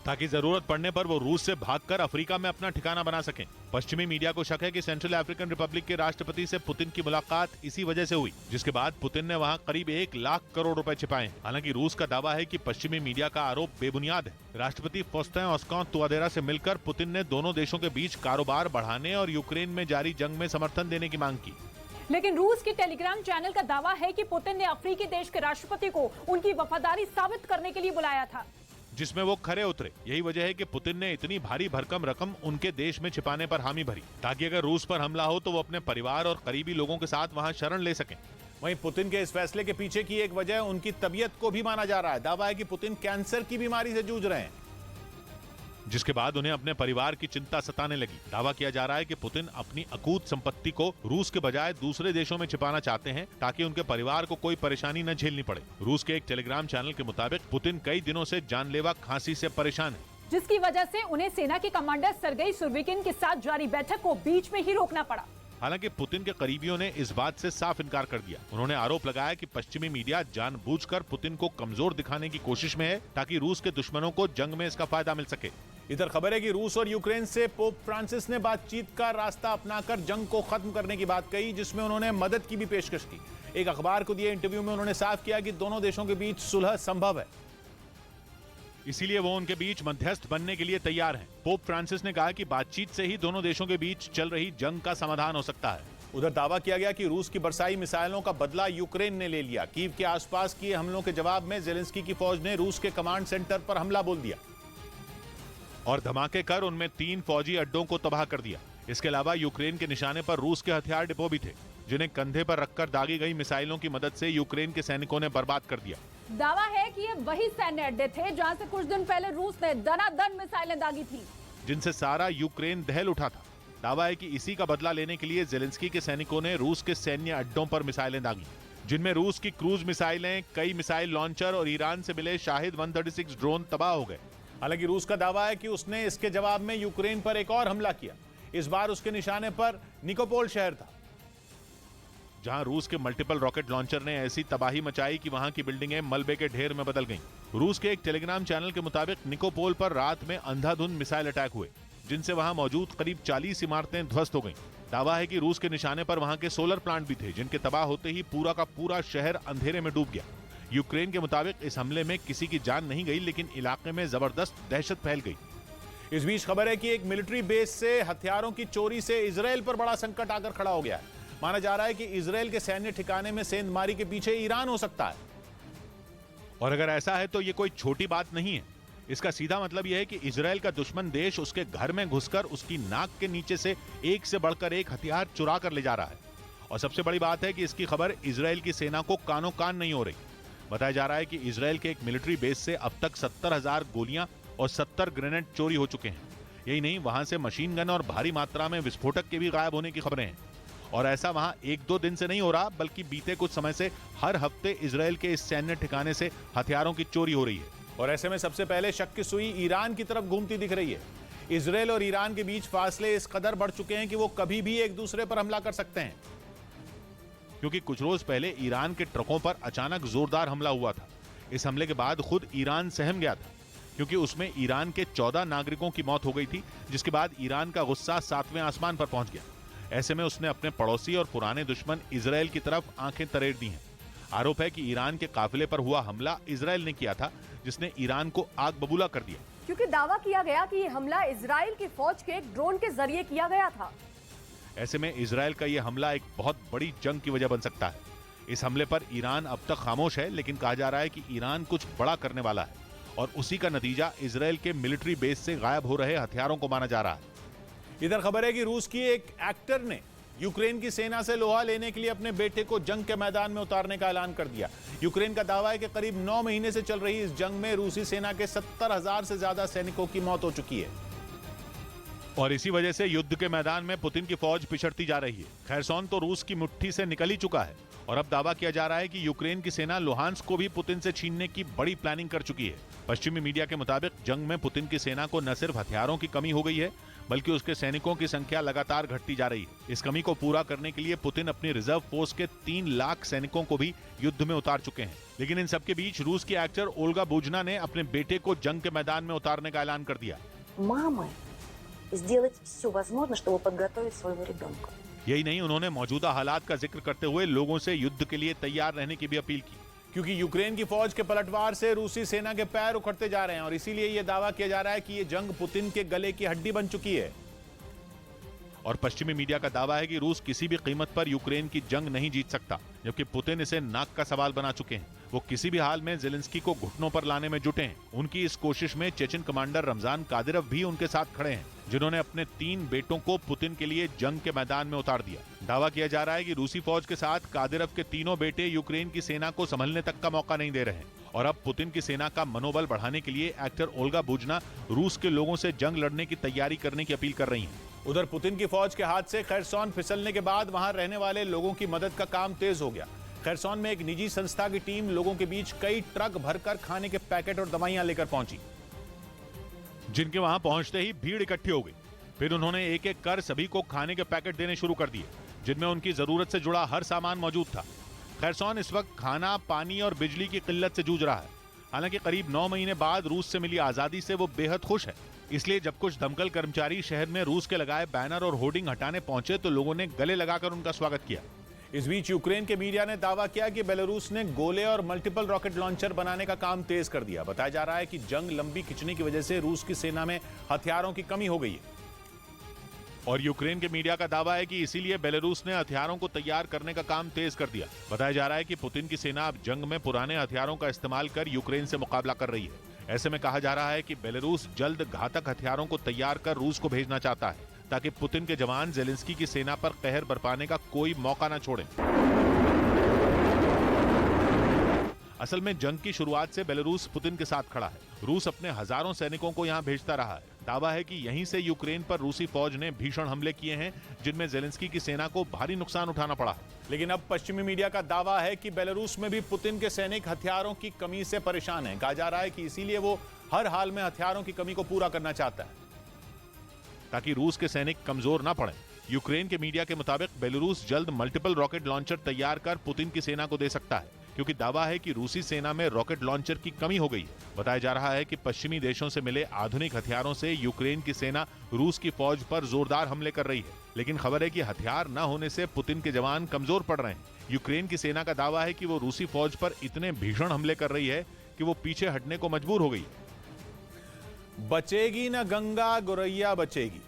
S1: ताकि जरूरत पड़ने पर वो रूस से भागकर अफ्रीका में अपना ठिकाना बना सकें। पश्चिमी मीडिया को शक है कि सेंट्रल अफ्रीकन रिपब्लिक के राष्ट्रपति से पुतिन की मुलाकात इसी वजह से हुई, जिसके बाद पुतिन ने वहां करीब 1 लाख करोड़ रुपए छिपाए हैं। हालांकि रूस का दावा है कि पश्चिमी मीडिया का आरोप बेबुनियाद है। राष्ट्रपति फौस्टैन ओस्कान तुआदेरा से मिलकर पुतिन ने दोनों देशों के बीच कारोबार बढ़ाने और यूक्रेन में जारी जंग में समर्थन देने की मांग की।
S3: लेकिन रूस के टेलीग्राम चैनल का दावा है कि पुतिन ने अफ्रीकी देश के राष्ट्रपति को उनकी वफादारी साबित करने के लिए बुलाया था,
S1: जिसमें वो खरे उतरे। यही वजह है कि पुतिन ने इतनी भारी भरकम रकम उनके देश में छिपाने पर हामी भरी, ताकि अगर रूस पर हमला हो तो वो अपने परिवार और करीबी लोगों के साथ वहां शरण ले सकें। वहीं पुतिन के इस फैसले के पीछे की एक वजह उनकी तबीयत को भी माना जा रहा है। दावा है कि पुतिन कैंसर की बीमारी से जूझ रहे हैं, जिसके बाद उन्हें अपने परिवार की चिंता सताने लगी। दावा किया जा रहा है कि पुतिन अपनी अकूत संपत्ति को रूस के बजाय दूसरे देशों में छिपाना चाहते हैं, ताकि उनके परिवार को कोई परेशानी न झेलनी पड़े। रूस के एक टेलीग्राम चैनल के मुताबिक पुतिन कई दिनों से जानलेवा खांसी से परेशान है,
S3: जिसकी वजह से उन्हें सेना के कमांडर सर्गेई सुरोविकिन के साथ जारी बैठक को बीच में ही रोकना पड़ा।
S1: हालांकि पुतिन के करीबियों ने इस बात से साफ इनकार कर दिया। उन्होंने आरोप लगाया कि पश्चिमी मीडिया जानबूझकर पुतिन को कमजोर दिखाने की कोशिश में है, ताकि रूस के दुश्मनों को जंग में इसका फायदा मिल सके। इधर खबर है कि रूस और यूक्रेन से पोप फ्रांसिस ने बातचीत का रास्ता अपनाकर जंग को खत्म करने की बात कही, जिसमें उन्होंने मदद की भी पेशकश की। एक अखबार को दिए इंटरव्यू में उन्होंने साफ किया कि दोनों देशों के बीच सुलह संभव है, इसीलिए वो उनके बीच मध्यस्थ बनने के लिए तैयार हैं। पोप फ्रांसिस ने कहा कि बातचीत से ही दोनों देशों के बीच चल रही जंग का समाधान हो सकता है। उधर दावा किया गया कि रूस की बरसाई मिसाइलों का बदला यूक्रेन ने ले लिया। कीव के आसपास किए हमलों के जवाब में जेलेंस्की की फौज ने रूस के कमांड सेंटर पर हमला बोल दिया और धमाके कर उनमें 3 फौजी अड्डों को तबाह कर दिया। इसके अलावा यूक्रेन के निशाने पर रूस के हथियार डिपो भी थे, जिन्हें कंधे पर रखकर दागी गई मिसाइलों की मदद से यूक्रेन के सैनिकों ने बर्बाद कर दिया।
S3: दावा है कि ये वही सैन्य अड्डे थे जहां से कुछ दिन पहले रूस ने दनादन मिसाइलें दागी थी,
S1: जिनसे सारा यूक्रेन दहल उठा था। दावा है कि इसी का बदला लेने के लिए जेलेंस्की के सैनिकों ने रूस के सैन्य अड्डों पर मिसाइलें दागी, जिनमें रूस की क्रूज मिसाइलें, कई मिसाइल लॉन्चर और ईरान से मिले शाहिद 136 ड्रोन तबाह हो गए। हालांकि रूस का दावा है कि उसने इसके जवाब में यूक्रेन पर एक और हमला किया। इस बार उसके निशाने पर निकोपोल शहर था, जहां रूस के मल्टीपल रॉकेट लॉन्चर ने ऐसी तबाही मचाई कि वहां की बिल्डिंगें मलबे के ढेर में बदल गईं। रूस के एक टेलीग्राम चैनल के मुताबिक निकोपोल पर रात में अंधाधुंध मिसाइल अटैक हुए, जिनसे वहां मौजूद करीब 40 इमारतें ध्वस्त हो गईं। दावा है कि रूस के निशाने पर वहां के सोलर प्लांट भी थे, जिनके तबाह होते ही पूरा का पूरा शहर अंधेरे में डूब गया। यूक्रेन के मुताबिक इस हमले में किसी की जान नहीं गई, लेकिन इलाके में जबरदस्त दहशत फैल गई। इस बीच खबर है कि एक मिलिट्री बेस से हथियारों की चोरी से इजराइल पर बड़ा संकट आकर खड़ा हो गया है। माना जा रहा है कि इजराइल के सैन्य ठिकाने में सेंधमारी के पीछे ईरान हो सकता है, और अगर ऐसा है तो ये कोई छोटी बात नहीं है। इसका सीधा मतलब यह है कि इजराइल का दुश्मन देश उसके घर में घुसकर उसकी नाक के नीचे से एक से बढ़कर एक हथियार चुरा कर ले जा रहा है। और सबसे बड़ी बात है कि इसकी खबर इजराइल की सेना को कानों कान नहीं हो रही। बताया जा रहा है कि इजराइल के एक मिलिट्री बेस से अब तक 70,000 गोलियां और 70 ग्रेनेड चोरी हो चुके हैं। यही नहीं, वहां से मशीन गन और भारी मात्रा में विस्फोटक के भी गायब होने की खबरें हैं। और ऐसा वहां 1-2 दिन से नहीं हो रहा, बल्कि बीते कुछ समय से हर हफ्ते इजराइल के इस सैन्य ठिकाने से हथियारों की चोरी हो रही है। और ऐसे में सबसे पहले शक की सुई ईरान की तरफ घूमती दिख रही है। इजराइल और ईरान के बीच फासले इस कदर बढ़ चुके हैं कि वो कभी भी एक दूसरे पर हमला कर सकते हैं, क्योंकि कुछ रोज पहले ईरान के ट्रकों पर अचानक जोरदार हमला हुआ था। इस हमले के बाद खुद ईरान सहम गया था, क्योंकि उसमें ईरान के 14 नागरिकों की मौत हो गई थी, जिसके बाद ईरान का गुस्सा 7वें आसमान पर पहुंच गया। ऐसे में उसने अपने पड़ोसी और पुराने दुश्मन इजराइल की तरफ आंखें तरेड़ दी हैं। आरोप है कि ईरान के काफिले पर हुआ हमला इजराइल ने किया था, जिसने ईरान को आग बबूला कर दिया,
S9: क्योंकि दावा किया गया कि ये हमला इजराइल की फौज के एक ड्रोन के जरिए किया गया था।
S1: ऐसे में इजराइल का यह हमला एक बहुत बड़ी जंग की वजह बन सकता है। इस हमले पर ईरान अब तक खामोश है, लेकिन कहा जा रहा है कि ईरान कुछ बड़ा करने वाला है और उसी का नतीजा इजरायल के मिलिट्री बेस से गायब हो रहे हथियारों को माना जा रहा है। इधर खबर है कि रूस की एक एक्टर ने यूक्रेन की सेना से लोहा लेने के लिए अपने बेटे को जंग के मैदान में उतारने का ऐलान कर दिया। यूक्रेन का दावा है कि करीब 9 महीने से चल रही इस जंग में रूसी सेना के 70,000 से ज्यादा सैनिकों की मौत हो चुकी है और इसी वजह से युद्ध के मैदान में पुतिन की फौज पिछड़ती जा रही है। खैरसोन तो रूस की मुट्ठी से निकल ही चुका है और अब दावा किया जा रहा है कि यूक्रेन की सेना लुहांस्क को भी पुतिन से छीनने की बड़ी प्लानिंग कर चुकी है। पश्चिमी मीडिया के मुताबिक जंग में पुतिन की सेना को न सिर्फ हथियारों की कमी हो गई है बल्कि उसके सैनिकों की संख्या लगातार घटती जा रही है। इस कमी को पूरा करने के लिए पुतिन अपनी रिजर्व फोर्स के 3 लाख सैनिकों को भी युद्ध में उतार चुके हैं। लेकिन इन सबके बीच रूस की एक्टर ओल्गा बुजना ने अपने बेटे को जंग के मैदान में उतारने का ऐलान कर दिया। यही नहीं, उन्होंने मौजूदा हालात का जिक्र करते हुए लोगों से युद्ध के लिए तैयार रहने की भी अपील की, क्योंकि यूक्रेन की फौज के पलटवार से रूसी सेना के पैर उखड़ते जा रहे हैं और इसीलिए यह दावा किया जा रहा है कि यह जंग पुतिन के गले की हड्डी बन चुकी है। और पश्चिमी मीडिया का दावा है कि रूस किसी भी कीमत पर यूक्रेन की जंग नहीं जीत सकता, जबकि पुतिन इसे नाक का सवाल बना चुके हैं। वो किसी भी हाल में ज़ेलेंस्की को घुटनों पर लाने में जुटे हैं। उनकी इस कोशिश में चेचन कमांडर रमजान कादिरव भी उनके साथ खड़े हैं, जिन्होंने अपने 3 बेटों को पुतिन के लिए जंग के मैदान में उतार दिया। दावा किया जा रहा है कि रूसी फौज के साथ कादिरव के तीनों बेटे यूक्रेन की सेना को संभलने तक का मौका नहीं दे रहे हैं और अब पुतिन की सेना का मनोबल बढ़ाने के लिए एक्टर ओल्गा बुजना रूस के लोगों से जंग लड़ने की तैयारी करने की अपील कर रही हैं। उधर पुतिन की फौज के हाथ से खैरसोन फिसलने के बाद वहां रहने वाले लोगों की मदद का काम तेज हो गया। खैरसोन में एक निजी संस्था की टीम लोगों के बीच कई ट्रक भरकर खाने के पैकेट और दवाइयां लेकर पहुंची, जिनके वहां पहुंचते ही भीड़ इकट्ठी हो गई। फिर उन्होंने एक एक कर सभी को खाने के पैकेट देने शुरू कर दिए, जिनमें उनकी जरूरत से जुड़ा हर सामान मौजूद था। खैरसोन इस वक्त खाना, पानी और बिजली की किल्लत से जूझ रहा है। हालांकि करीब 9 महीने बाद रूस से मिली आजादी से वो बेहद खुश है। इसलिए जब कुछ दमकल कर्मचारी शहर में रूस के लगाए बैनर और होर्डिंग हटाने पहुंचे तो लोगों ने गले लगाकर उनका स्वागत किया। इस बीच यूक्रेन के मीडिया ने दावा किया कि बेलारूस ने गोले और मल्टीपल रॉकेट लॉन्चर बनाने का काम तेज कर दिया। बताया जा रहा है कि जंग लंबी खिंचने की वजह से रूस की सेना में हथियारों की कमी हो गई है और यूक्रेन के मीडिया का दावा है कि इसीलिए बेलारूस ने हथियारों को तैयार करने का काम तेज कर दिया। बताया जा रहा है कि पुतिन की सेना अब जंग में पुराने हथियारों का इस्तेमाल कर यूक्रेन से मुकाबला कर रही है। ऐसे में कहा जा रहा है कि बेलारूस जल्द घातक हथियारों को तैयार कर रूस को भेजना चाहता है, ताकि पुतिन के जवान ज़ेलेंस्की की सेना पर कहर बरपाने का कोई मौका न छोड़ें। असल में जंग की शुरुआत से बेलारूस पुतिन के साथ खड़ा है। रूस अपने हजारों सैनिकों को यहां भेजता रहा है। दावा है कि यहीं से यूक्रेन पर रूसी फौज ने भीषण हमले किए हैं, जिनमें ज़ेलेंस्की की सेना को भारी नुकसान उठाना पड़ा है। लेकिन अब पश्चिमी मीडिया का दावा है कि बेलारूस में भी पुतिन के सैनिक हथियारों की कमी से परेशान हैं। कहा जा रहा है कि इसीलिए वो हर हाल में हथियारों की कमी को पूरा करना चाहता है, ताकि रूस के सैनिक कमजोर ना पड़े। यूक्रेन के मीडिया के मुताबिक बेलारूस जल्द मल्टीपल रॉकेट लॉन्चर तैयार कर पुतिन की सेना को दे सकता है, क्योंकि दावा है कि रूसी सेना में रॉकेट लॉन्चर की कमी हो गई है। बताया जा रहा है कि पश्चिमी देशों से मिले आधुनिक हथियारों से यूक्रेन की सेना रूस की फौज पर जोरदार हमले कर रही है। लेकिन खबर है कि हथियार न होने से पुतिन के जवान कमजोर पड़ रहे हैं। यूक्रेन की सेना का दावा है कि वो रूसी फौज पर इतने भीषण हमले कर रही है कि वो पीछे हटने को मजबूर हो गई। बचेगी न गंगा गोरैया बचेगी,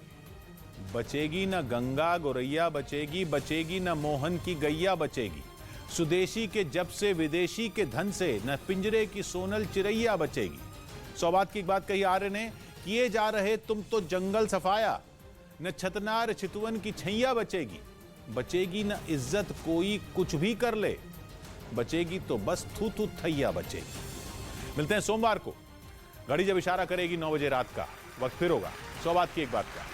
S1: बचेगी न गंगा गोरैया बचेगी, बचेगी न मोहन की गैया बचेगी। सुदेशी के जब से विदेशी के धन से न पिंजरे की सोनल चिरैया बचेगी। 100 बात की एक बात कही आर्य ने, किए जा रहे तुम तो जंगल सफाया, न छतनार छितवन की छैया बचेगी। बचेगी न इज्जत कोई कुछ भी कर ले, बचेगी तो बस थू थू थैया बचेगी। मिलते हैं सोमवार को। घड़ी जब इशारा करेगी 9 बजे रात का, वक्त फिर होगा 100 बात की एक बात का।